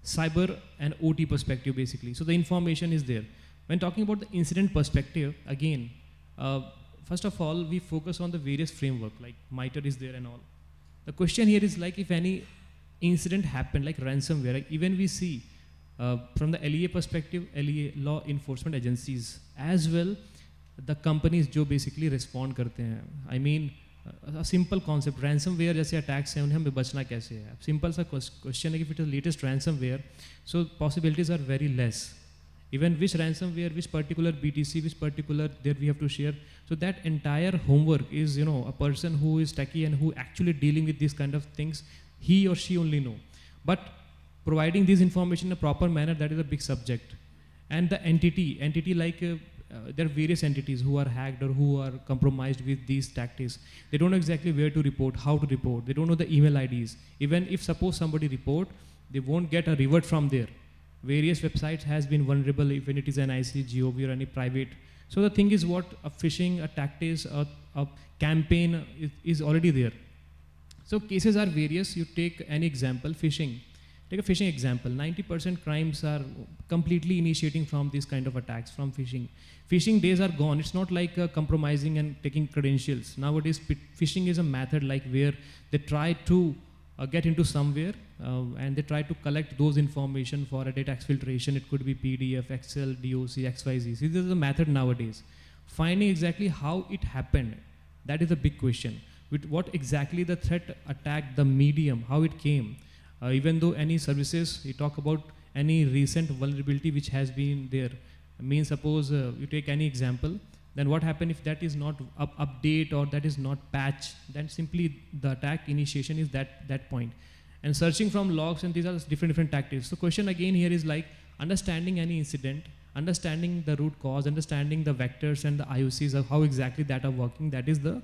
cyber and OT perspective basically. So the information is there. When talking about the incident perspective, again, first of all, we focus on the various framework, like MITRE is there and all. The question here is like if any incident happened, like ransomware, even we see from the LEA perspective, LEA law enforcement agencies as well, the companies जो basically respond करते हैं. I mean, a simple concept, ransomware जैसे attacks हैं उन्हें हमें बचना कैसे है? Simple सा question है कि if it is latest ransomware, so possibilities are very less. Even which ransomware, which particular BTC, which particular there we have to share. So that entire homework is, you know, a person who is techie and who actually dealing with these kind of things, he or she only know. But providing this information in a proper manner, that is a big subject. And the entity like there are various entities who are hacked or who are compromised with these tactics. They don't know exactly where to report, how to report. They don't know the email IDs. Even if suppose somebody report, they won't get a revert from there. Various websites has been vulnerable, even it is an IC, GOV or any private. So the thing is what a phishing, a tactics, a campaign is already there. So cases are various. You take any example, phishing. Take a phishing example. 90% crimes are completely initiating from these kind of attacks, from phishing. Phishing days are gone. It's not like compromising and taking credentials. Nowadays, phishing is a method like where they try to get into somewhere and they try to collect those information for a data exfiltration. It could be PDF, Excel, DOC, XYZ. See, this is a method nowadays. Finding exactly how it happened, that is a big question. With what exactly the threat attacked, the medium, how it came. Even though any services, you talk about any recent vulnerability which has been there. I mean, suppose you take any example, then what happens if that is not update or that is not patch, then simply the attack initiation is that point. And searching from logs, and these are different tactics. So question again here is like understanding any incident, understanding the root cause, understanding the vectors and the IOCs of how exactly that are working, that is the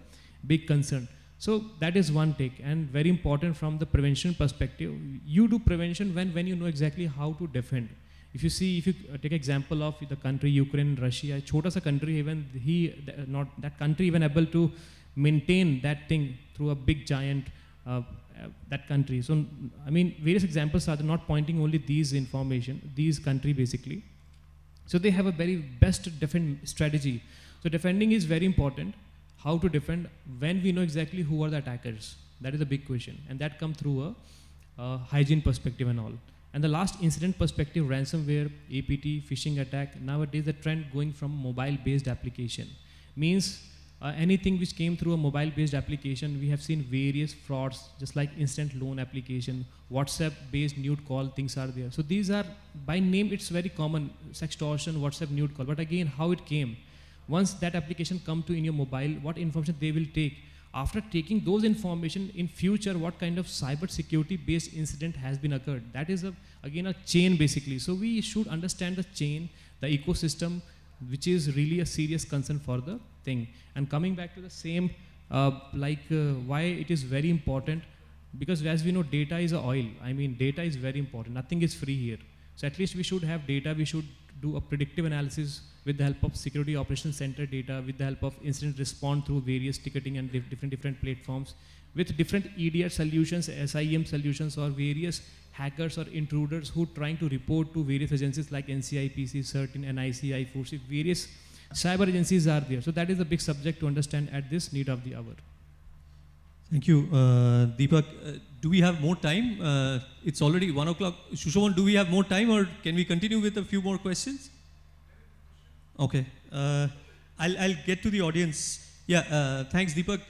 big concern. So that is one take, and very important from the prevention perspective. You do prevention when you know exactly how to defend. If you take example of the country Ukraine, Russia, छोटा सा country, even that country even able to maintain that thing through a big giant that country. So I mean, various examples are not pointing only these information, these country basically. So they have a very best defend strategy. So defending is very important. How to defend when we know exactly who are the attackers. That is a big question, and that comes through a hygiene perspective and all. And the last incident perspective, ransomware, APT, phishing attack. Nowadays the trend going from mobile-based application means anything which came through a mobile-based application. We have seen various frauds, just like instant loan application, WhatsApp-based nude call things are there. So these are by name it's very common, sextortion, WhatsApp nude call. But again, how it came? Once that application come to in your mobile, what information they will take? After taking those information in future, what kind of cyber security based incident has been occurred? That is again a chain basically. So we should understand the chain, the ecosystem, which is really a serious concern for the thing. And coming back to the same, why it is very important, because as we know, data is a oil. I mean, data is very important. Nothing is free here. So at least we should have data. We should do a predictive analysis with the help of security operations center data, with the help of incident response through various ticketing and different platforms, with different EDR solutions, SIEM solutions, or various hackers or intruders who trying to report to various agencies like NCIPC, CERT-In, NIC, I4C, various cyber agencies are there. So that is a big subject to understand at this need of the hour. Thank you, Deepak. Do we have more time? It's already 1 o'clock. Shushavan, do we have more time, or can we continue with a few more questions? Okay. I'll get to the audience. Yeah, thanks, Deepak.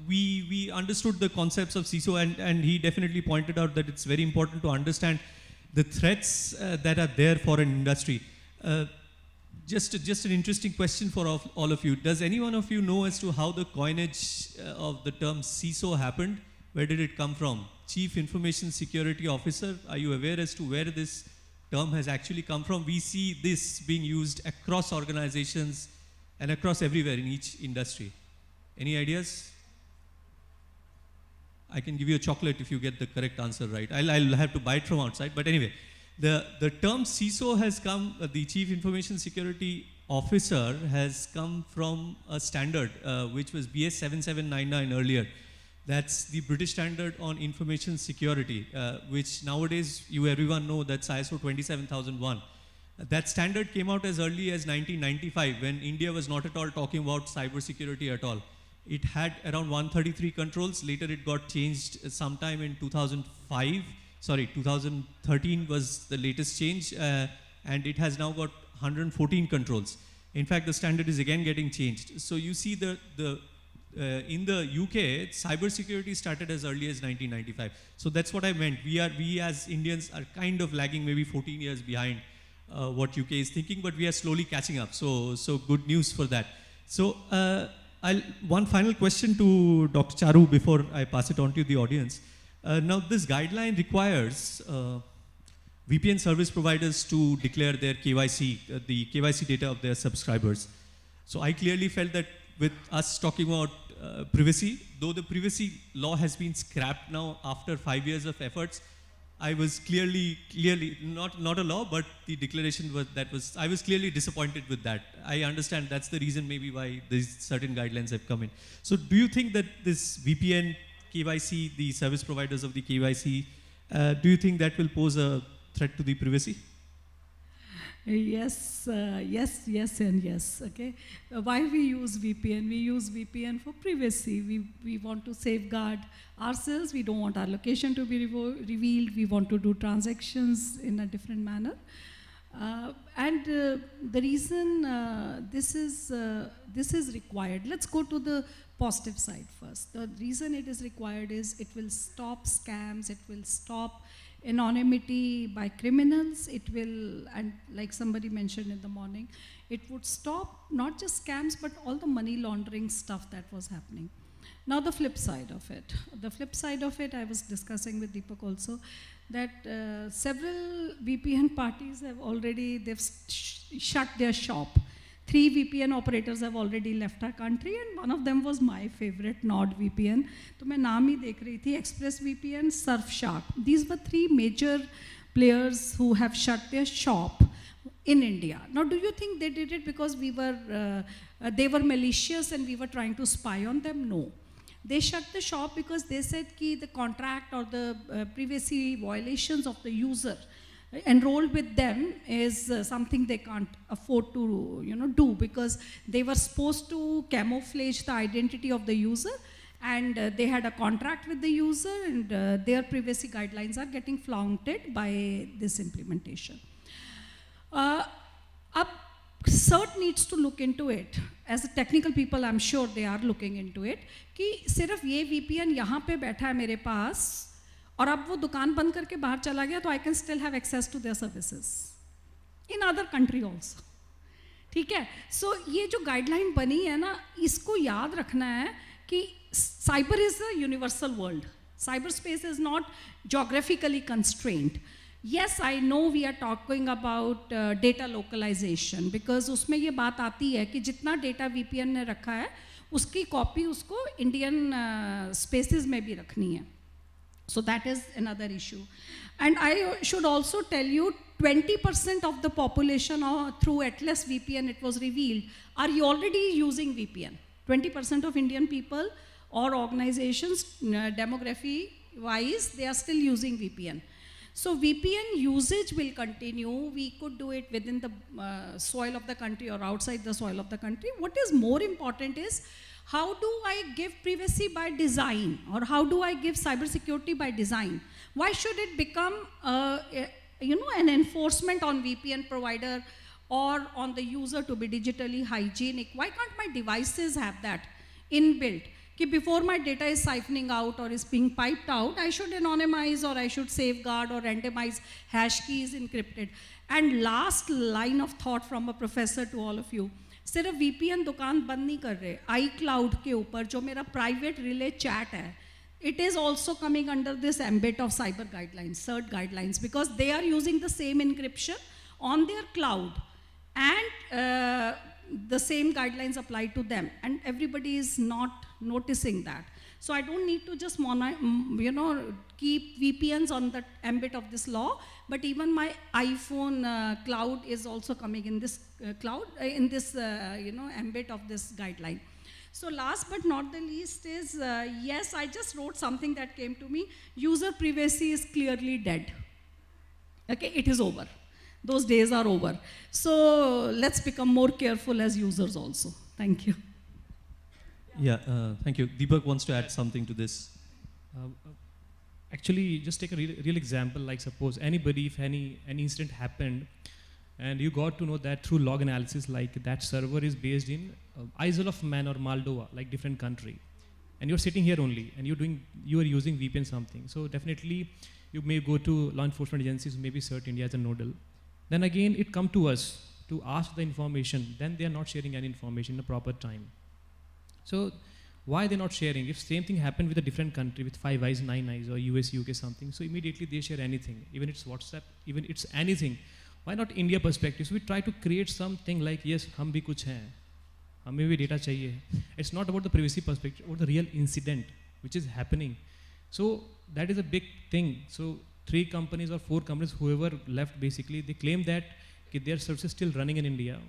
We understood the concepts of CISO, and he definitely pointed out that it's very important to understand the threats that are there for an industry. Just an interesting question for all of you. Does any one of you know as to how the coinage of the term CISO happened? Where did it come from? Chief Information Security Officer. Are you aware as to where this term has actually come from? We see this being used across organizations and across everywhere in each industry. Any ideas? I can give you a chocolate if you get the correct answer right. I'll have to buy it from outside, but anyway. The term CISO has come, the Chief Information Security Officer has come from a standard which was BS 7799 earlier. That's the British Standard on Information Security, which nowadays everyone know that's ISO 27001. That standard came out as early as 1995 when India was not at all talking about cybersecurity at all. It had around 133 controls. Later it got changed sometime in 2005. 2013 was the latest change, and it has now got 114 controls. In fact, the standard is again getting changed. So you see in the UK, cybersecurity started as early as 1995. So that's what I meant. We as Indians are kind of lagging, maybe 14 years behind what UK is thinking, but we are slowly catching up. So good news for that. So one final question to Dr. Charru before I pass it on to the audience. Now this guideline requires VPN service providers to declare their KYC, the KYC data of their subscribers. So I clearly felt that with us talking about privacy, though the privacy law has been scrapped now after 5 years of efforts, I was clearly not a law, but the declaration was I was clearly disappointed with that. I understand that's the reason maybe why these certain guidelines have come in. So do you think that this VPN KYC, the service providers of the KYC, do you think that will pose a threat to the privacy? Yes, yes, and yes. Okay. Why we use VPN? We use VPN for privacy. We want to safeguard ourselves. We don't want our location to be revealed. We want to do transactions in a different manner. And the reason this is required. Let's go to the positive side first. The reason it is required is it will stop scams. It will stop anonymity by criminals. It will, and like somebody mentioned in the morning, it would stop not just scams but all the money laundering stuff that was happening. Now the flip side of it, I was discussing with Deepak also, that several VPN parties have already, shut their shop. 3 VPN operators have already left our country, and one of them was my favorite, NordVPN. तो मैं नाम ही देख रही थी, ExpressVPN, Surfshark. These were 3 major players who have shut their shop in India. Now, do you think they did it because they were malicious and we were trying to spy on them? No. They shut the shop because they said that the contract or the privacy violations of the user enrolled with them is something they can't afford to do, because they were supposed to camouflage the identity of the user, and they had a contract with the user, and their privacy guidelines are getting flaunted by this implementation. CERT needs to look into it. As a technical people, I'm sure they are looking into it, कि सिर्फ ये VPN यहाँ पे बैठा है मेरे पास, और अब वो दुकान बंद करके बाहर चला गया, तो I can still have access to their services in other country also. ठीक है? So ये जो guideline बनी है ना, इसको याद रखना है कि cyber is a universal world. Cyberspace is not geographically constrained. Yes, I know we are talking about data localization, because उसमें ये बात आती है कि जितना data VPN ने रखा है, उसकी copy उसको Indian spaces में भी रखनी है. So that is another issue. And I should also tell you, 20% of the population through Atlas VPN, it was revealed, are already using VPN. 20% of Indian people or organizations, demography-wise, they are still using VPN. So VPN usage will continue. We could do it within the soil of the country or outside the soil of the country. What is more important is, how do I give privacy by design, or how do I give cybersecurity by design? Why should it become an enforcement on VPN provider or on the user to be digitally hygienic? Why can't my devices have that inbuilt? That before my data is siphoning out or is being piped out, I should anonymize, or I should safeguard or randomize hash keys encrypted. And last line of thought from a professor to all of you, सिर्फ VPN दुकान बंद नहीं कर रहे, iCloud के ऊपर जो मेरा private relay chat है, it is also coming under this ambit of cyber guidelines, CERT guidelines, because they are using the same encryption on their cloud, and the same guidelines apply to them, and everybody is not noticing that. So I don't need to just keep VPNs on the ambit of this law, but even my iPhone cloud is also coming in this ambit of this guideline. So last but not the least is, yes, I just wrote something that came to me. User privacy is clearly dead. Okay, it is over. Those days are over. So let's become more careful as users also. Thank you. Yeah, thank you. Deepak wants to add something to this. Actually, just take a real example, like suppose anybody, if any incident happened, and you got to know that through log analysis, like that server is based in Isle of Man or Moldova, like different country, and you're sitting here only, and you are using VPN something. So definitely, you may go to law enforcement agencies, maybe CERT India as a nodal. Then again, it come to us to ask the information. Then they are not sharing any information in a proper time. So why they're not sharing? If same thing happened with a different country, with 5 eyes, 9 eyes, or US, UK something, so immediately they share anything, even it's WhatsApp, even it's anything. Why not India perspective? So we try to create something like, yes, हम भी कुछ हैं, हमें भी data चाहिए. It's not about the privacy perspective, about the real incident which is happening. So that is a big thing. So 3 companies or 4 companies, whoever left basically, they claim that their services still running in India.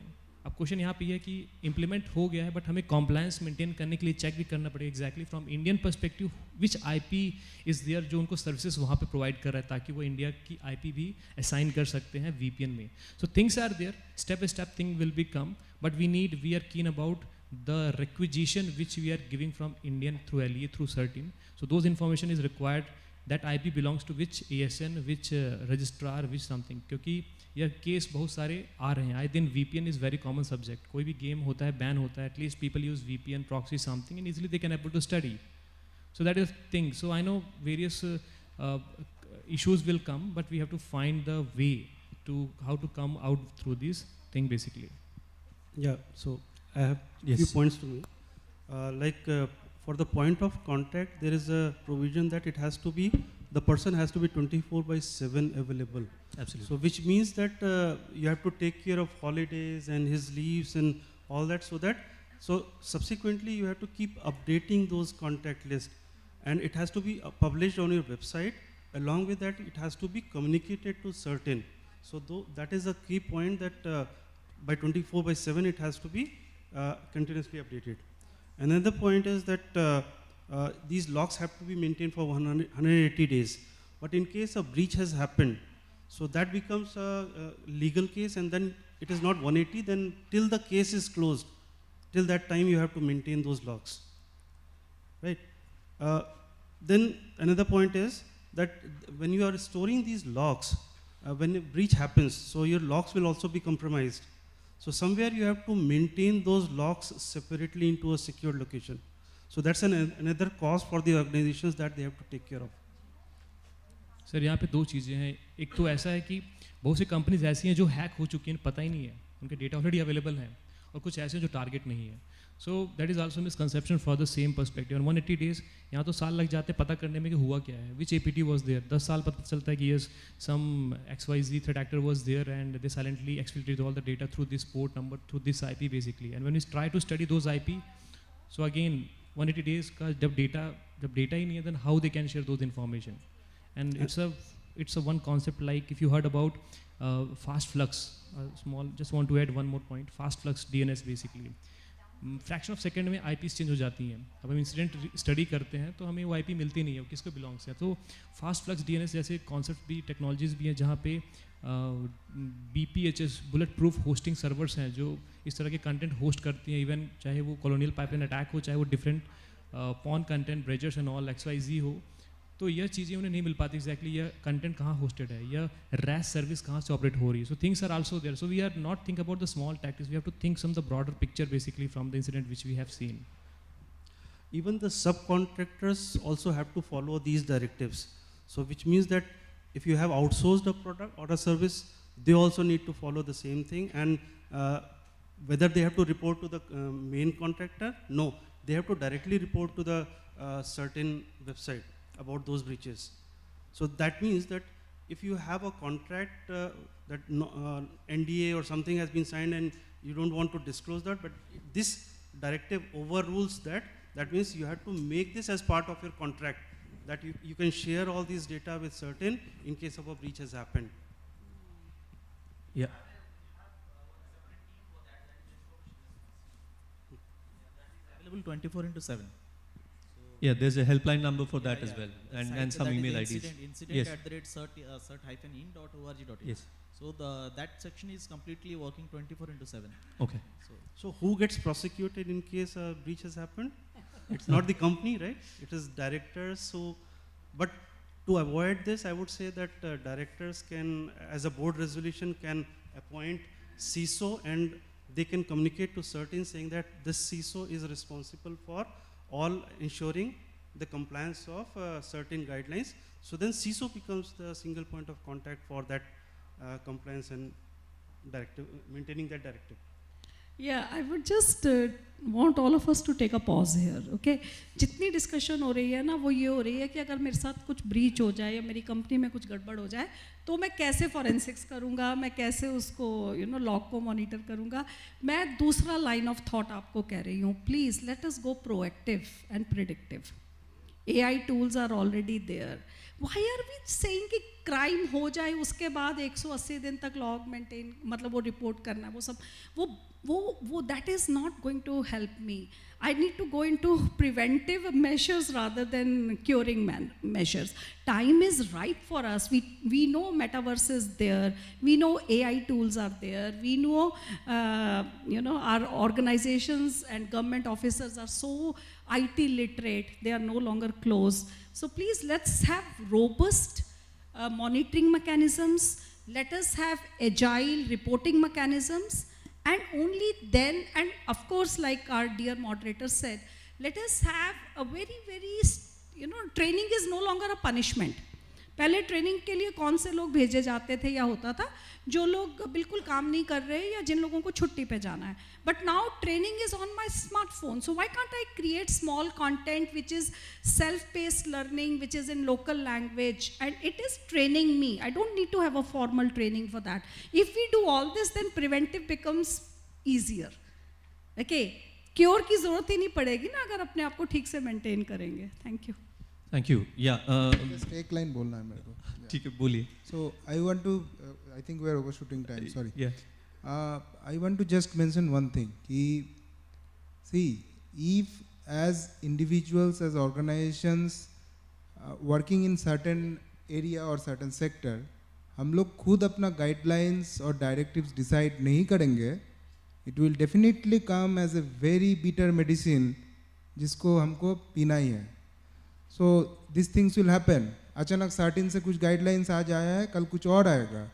अब question यहाँ पे है कि implement हो गया है, but हमें compliance maintain करने के लिए चेक भी करना पड़ेगा exactly from Indian perspective which IP is there जो उनको सर्विसेज वहाँ पे प्रोवाइड कर रहा है, ताकि वो इंडिया की आईपी भी असाइन कर सकते हैं वीपीएन में. So things are there, step by step thing will be come, but we are keen about the requisition which we are giving from Indian through LEA, through CERT-In. So those information is required, that IP belongs to which ASN, which registrar, which something. क्योंकि यह case बहुत सारे आ रहे हैं. आई दिन VPN is very common subject. कोई भी game होता है, बैन होता है, at least people use VPN, proxy something, and easily they can able to study. So that is the thing. So I know various issues will come, but we have to find the way to how to come out through this thing basically. Yeah, so I have few points to me. For the point of contact, there is a provision that it has to be, the person has to be 24/7 available. Absolutely. So which means that you have to take care of holidays and his leaves and all that, so subsequently you have to keep updating those contact lists, and it has to be published on your website. Along with that, it has to be communicated to CERT-In. So that is a key point, that by 24/7 it has to be continuously updated. Another point is that these logs have to be maintained for 180 days. But in case a breach has happened, so that becomes a legal case, and then it is not 180, then till the case is closed, till that time you have to maintain those logs. Right? Then another point is that when you are storing these logs, when a breach happens, so your logs will also be compromised. So somewhere you have to maintain those logs separately into a secure location. So that's another cost for the organizations that they have to take care of. Sir यहाँ पे 2 चीज़ें हैं. एक तो ऐसा है कि बहुत सी कंपनीज ऐसी हैं जो हैक हो चुकी हैं, पता ही नहीं है, उनके डेटा ऑलरेडी अवेलेबल हैं, और कुछ ऐसे जो टारगेट नहीं है. So that is also misconception for the same perspective. 180 days यहाँ तो साल लग जाते हैं पता करने में कि हुआ क्या है, विच APT वॉज देयर. 10 साल पता चलता है कि yes some XYZ threat actor was there and they silently exfiltrated all the data through this port number, through this IP basically. And when we try to study those IP, so again 180 days का जब data ही नहीं है, then how they can share those information. And it's a one concept, like if you heard about fast flux, just want to add one more point, fast flux DNS basically. Fraction of second में IPs change हो जाती हैं. अब हम incident study करते हैं तो हमें वो IP मिलती नहीं है, वो किसको बिलोंग्स है. तो फास्ट फ्लक्स DNS जैसे कॉन्सेप्ट भी, टेक्नोलॉजीज भी हैं जहाँ पे BPHS bullet proof hosting servers हैं जो इस तरह के कंटेंट होस्ट करती हैं, इवन चाहे वो कॉलोनियल पाइपलाइन अटैक हो, चाहे वो different porn content, Brazzers and all XYZ हो. तो यह चीज़ें उन्हें नहीं मिल पाती एग्जैक्टली, यह कंटेंट कहाँ होस्टेड है, यह RAS सर्विस कहाँ से ऑपरेट हो रही है. So things are also there. So we are not think about the small tactics, we have to think some the broader picture basically from the incident which we have seen. Even the subcontractors also have to follow these directives. So which means that if you have outsourced a product or a service, they also need to follow the same thing. And whether they have to report to the main contractor, no, they have to directly report to the CERT-In website about those breaches. So that means that if you have a contract that NDA or something has been signed and you don't want to disclose that, but this directive overrules that, that means you have to make this as part of your contract, that you can share all these data with CERT-In in case of a breach has happened. Yeah. Available 24/7. Yeah, there's a helpline number for that as well, and some email IDs. Incident Yes. @cert-in.org.in. Yes. So that section is completely working 24/7. Okay. So who gets prosecuted in case a breach has happened? It's not the company, right? It is directors. So, but To avoid this, I would say that directors can, as a board resolution, can appoint CISO, and they can communicate to CERT-In saying that this CISO is responsible for all ensuring the compliance of certain guidelines. So then CISO becomes the single point of contact for that compliance and directive, maintaining that directive. Yeah, I would just want all of us to take a pause here, okay? जितनी discussion हो रही है ना, वो ये हो रही है कि अगर मेरे साथ कुछ ब्रीच हो जाए या मेरी कंपनी में कुछ गड़बड़ हो जाए, तो मैं कैसे फॉरेंसिक्स करूँगा, मैं कैसे उसको लॉग को मॉनिटर करूँगा. मैं दूसरा लाइन ऑफ थॉट आपको कह रही हूँ. Please let us go proactive and predictive. AI tools are already there. Why are we saying कि क्राइम हो जाए उसके बाद 180 दिन तक लॉग मेंटेन, मतलब वो रिपोर्ट करना, वो सब वो that is not going to help me. I need to go into preventive measures rather than curing measures. Time is ripe for us. We know metaverse is there. We know AI tools are there. We know our organizations and government officers are so IT literate. They are no longer closed. So please, let's have robust monitoring mechanisms. Let us have agile reporting mechanisms. And only then, and of course, like our dear moderator said, let us have a very, training is no longer a punishment. पहले training के लिए कौन से लोग भेजे जाते थे या होता था, जो लोग बिल्कुल काम नहीं कर रहे या जिन लोगों को छुट्टी पे जाना है. But now training is on my smartphone. So why can't I create small content which is self-paced learning, which is in local language, and it is training me. I don't need to have a formal training for that. If we do all this, then preventive becomes easier. Okay, cure की जरूरत ही नहीं पड़ेगी ना अगर अपने आप को ठीक से मेंटेन करेंगे. Thank you. Thank you. Yeah. Just एक लाइन बोलना है मेरे को. ठीक है, बोलिए. So I want to, I think we are overshooting time. Sorry. Yeah. I want to just mention one thing. See, if as individuals, as organizations working in certain area or certain sector, हम लोग खुद अपना guidelines और directives decide नहीं करेंगे, it will definitely come as a very bitter medicine जिसको हमको पीना ही है. So these things will happen. अचानक CERT-In से कुछ guidelines आ जाया है, कल कुछ और आएगा.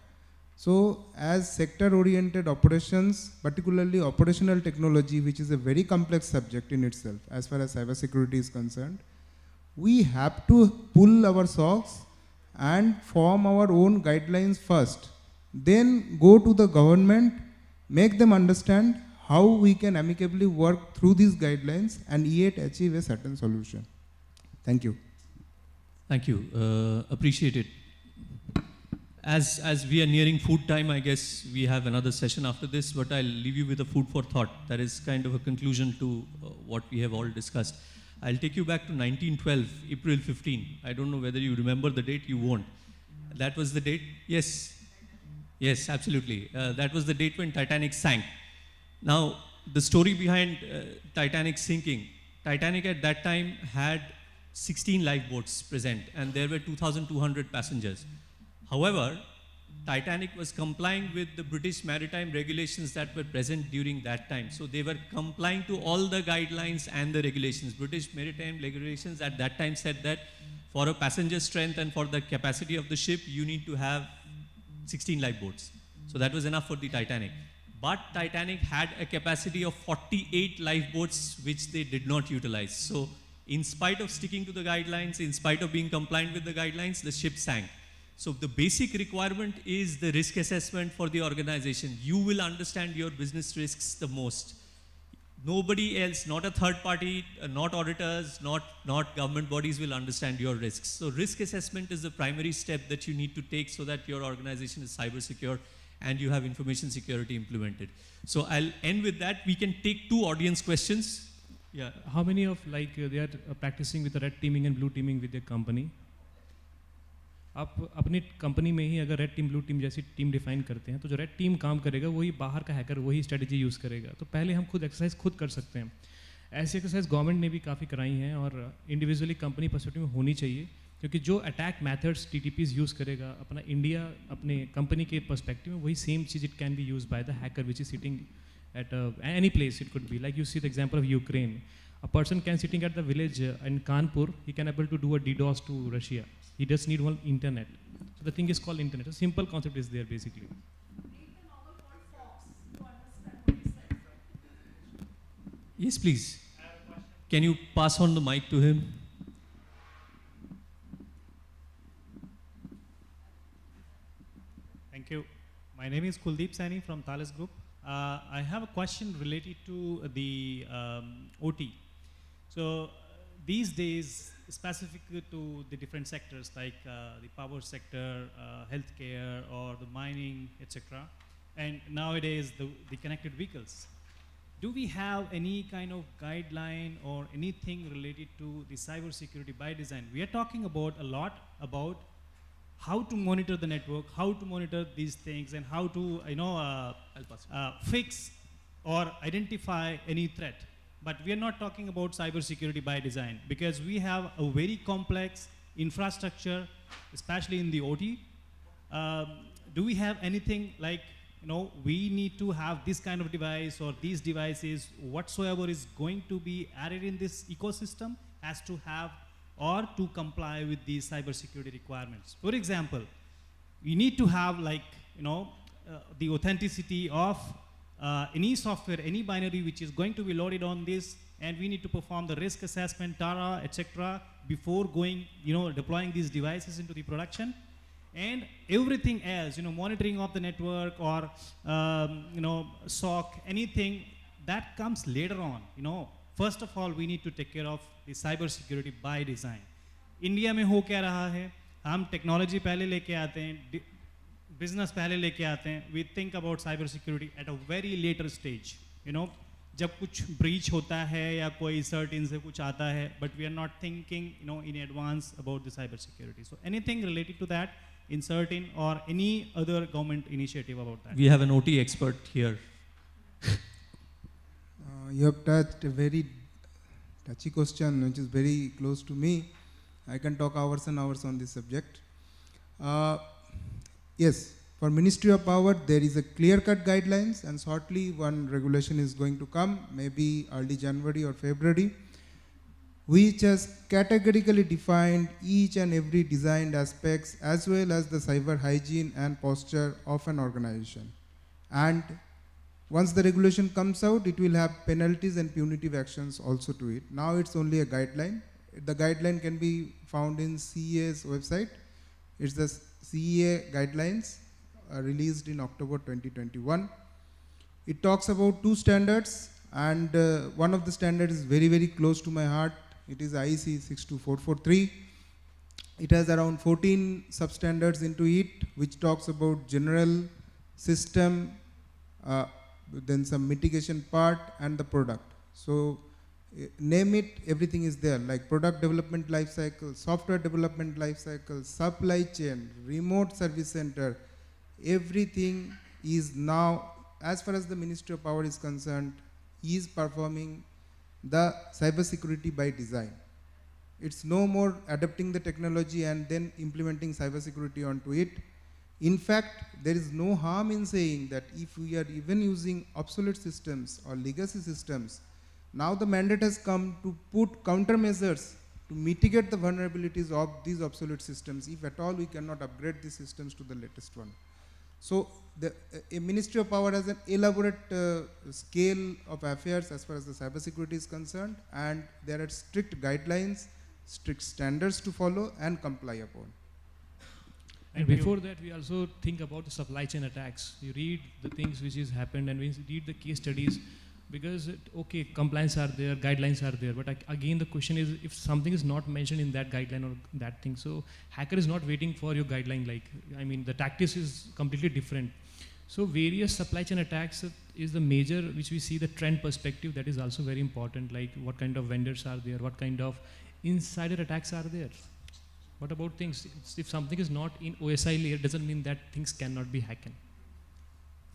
So as sector-oriented operations, particularly operational technology, which is a very complex subject in itself as far as cybersecurity is concerned, we have to pull our socks and form our own guidelines first. Then go to the government, make them understand how we can amicably work through these guidelines and yet achieve a certain solution. Thank you. Thank you. Appreciate it. As we are nearing food time, I guess we have another session after this, but I'll leave you with a food for thought. That is kind of a conclusion to what we have all discussed. I'll take you back to 1912, April 15. I don't know whether you remember the date, you won't. That was the date, yes. Yes, absolutely. That was the date when Titanic sank. Now, the story behind Titanic sinking, Titanic at that time had 16 lifeboats present and there were 2,200 passengers. However, Titanic was complying with the British maritime regulations that were present during that time. So they were complying to all the guidelines and the regulations. British maritime regulations at that time said that for a passenger strength and for the capacity of the ship, you need to have 16 lifeboats. So that was enough for the Titanic. But Titanic had a capacity of 48 lifeboats, which they did not utilize. So in spite of sticking to the guidelines, in spite of being compliant with the guidelines, the ship sank. So the basic requirement is the risk assessment for the organization. You will understand your business risks the most. Nobody else, not a third party, not auditors, not government bodies will understand your risks. So risk assessment is the primary step that you need to take so that your organization is cyber secure and you have information security implemented. So I'll end with that. We can take 2 audience questions. Yeah. How many of they are practicing with the red teaming and blue teaming with their company? आप अपनी company में ही अगर red team blue team जैसी team define करते हैं तो जो red team काम करेगा वही बाहर का हैकर वही स्ट्रेटजी यूज़ करेगा. तो पहले हम खुद एक्सरसाइज खुद कर सकते हैं. ऐसी एक्सरसाइज गवर्नमेंट ने भी काफ़ी कराई हैं और इंडिविजुअली कंपनी पर्सपेक्टिव में होनी चाहिए क्योंकि जो अटैक मैथड्स टीटीपीज यूज़ करेगा अपना इंडिया अपने कंपनी के पर्सपेक्टिव में वही same cheese it can be use by the hacker which is sitting at any place. It could be like you see the example of Ukraine. A person can sitting at the village in Kanpur, he can able to do a DDoS to Russia. He just need one internet. So the thing is called internet. A simple concept is there basically. Yes, please. Can you pass on the mic to him? Thank you. My name is Kuldeep Saini from Thales Group. I have a question related to the OT. So these days, specific to the different sectors like the power sector, healthcare, or the mining, etc., and nowadays the connected vehicles. Do we have any kind of guideline or anything related to the cybersecurity by design? We are talking about a lot about how to monitor the network, how to monitor these things, and how to fix or identify any threat. But we are not talking about cybersecurity by design because we have a very complex infrastructure, especially in the OT. Do we have anything like, we need to have this kind of device or these devices, whatsoever is going to be added in this ecosystem has to have or to comply with these cybersecurity requirements. For example, we need to have the authenticity of any software, any binary which is going to be loaded on this, and we need to perform the risk assessment, TARA, etc., before going, deploying these devices into the production. And everything else, monitoring of the network or, SOC, anything that comes later on, First of all, we need to take care of the cybersecurity by design. India में हो क्या रहा है? हम technology पहले लेके आते हैं, business पहले लेके आते हैं. We think about cybersecurity at a very later stage. जब कुछ breach होता है या कोई CERT-In से कुछ आता है, but we are not thinking, in advance about the cybersecurity. So anything related to that in CERT-In or any other government initiative about that? We have an OT expert here. You have touched a very touchy question which is very close to me. I can talk hours and hours on this subject. Yes, for Ministry of Power there is a clear-cut guidelines, and shortly one regulation is going to come, maybe early January or February, which has categorically defined each and every designed aspects as well as the cyber hygiene and posture of an organization. And once the regulation comes out, it will have penalties and punitive actions also to it. Now it's only a guideline. The guideline can be found in CEA's website. It's the CEA guidelines released in October 2021. It talks about two standards, and one of the standards is very, very close to my heart. It is IEC 62443. It has around 14 substandards into it, which talks about general system, then some mitigation part, and the product. So name it, everything is there, like product development lifecycle, software development lifecycle, supply chain, remote service center. Everything is now, as far as the Ministry of Power is concerned, is performing the cybersecurity by design. It's no more adapting the technology and then implementing cybersecurity onto it. In fact, there is no harm in saying that if we are even using obsolete systems or legacy systems, now the mandate has come to put countermeasures to mitigate the vulnerabilities of these obsolete systems, if at all we cannot upgrade these systems to the latest one. So a Ministry of Power has an elaborate scale of affairs as far as the cybersecurity is concerned, and there are strict guidelines, strict standards to follow and comply upon. And before that, we also think about the supply chain attacks. You read the things which has happened, and we read the case studies, because compliance are there, guidelines are there, but again the question is, if something is not mentioned in that guideline or that thing, so hacker is not waiting for your guideline, the tactics is completely different. So various supply chain attacks is the major, which we see the trend perspective, that is also very important, like what kind of vendors are there, what kind of insider attacks are there. What about things, if something is not in OSI layer, doesn't mean that things cannot be hacked.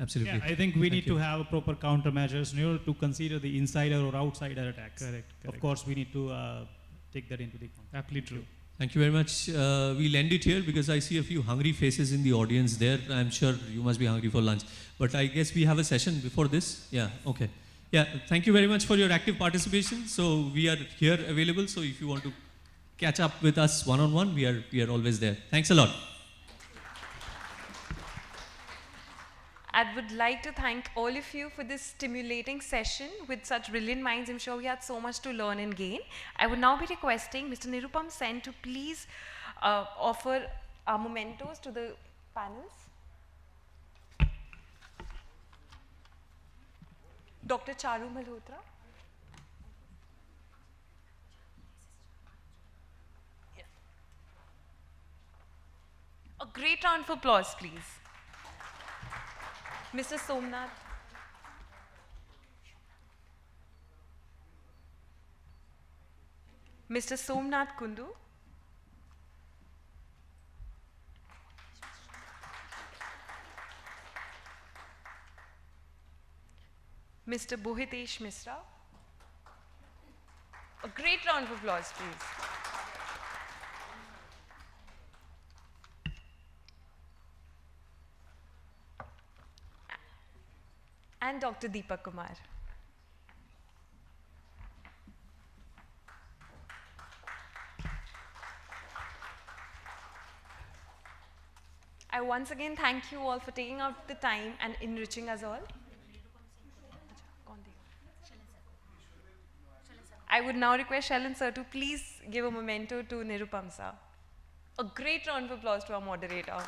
Absolutely. Yeah, I think we need to have proper countermeasures in order to consider the insider or outsider attacks. Correct. Of course, we need to take that into the account. Absolutely true. Thank you very much. We'll end it here because I see a few hungry faces in the audience there. I'm sure you must be hungry for lunch. But I guess we have a session before this. Yeah, okay. Yeah, thank you very much for your active participation. So we are here available. So if you want to catch up with us one-on-one, we are always there. Thanks a lot. I would like to thank all of you for this stimulating session with such brilliant minds. I'm sure we had so much to learn and gain. I would now be requesting Mr. Nirupam Sen to please offer our mementos to the panels. Dr. Charru Malhotra. Yeah. A great round of applause, please. Mr. Somenath. Mr. Somenath Kundu. Mr. Bohitesh Misra. A great round of applause, please. And Dr. Deepak Kumar. I once again thank you all for taking out the time and enriching us all. I would now request Shalan sir to please give a memento to Nirupam sir. A great round of applause to our moderator.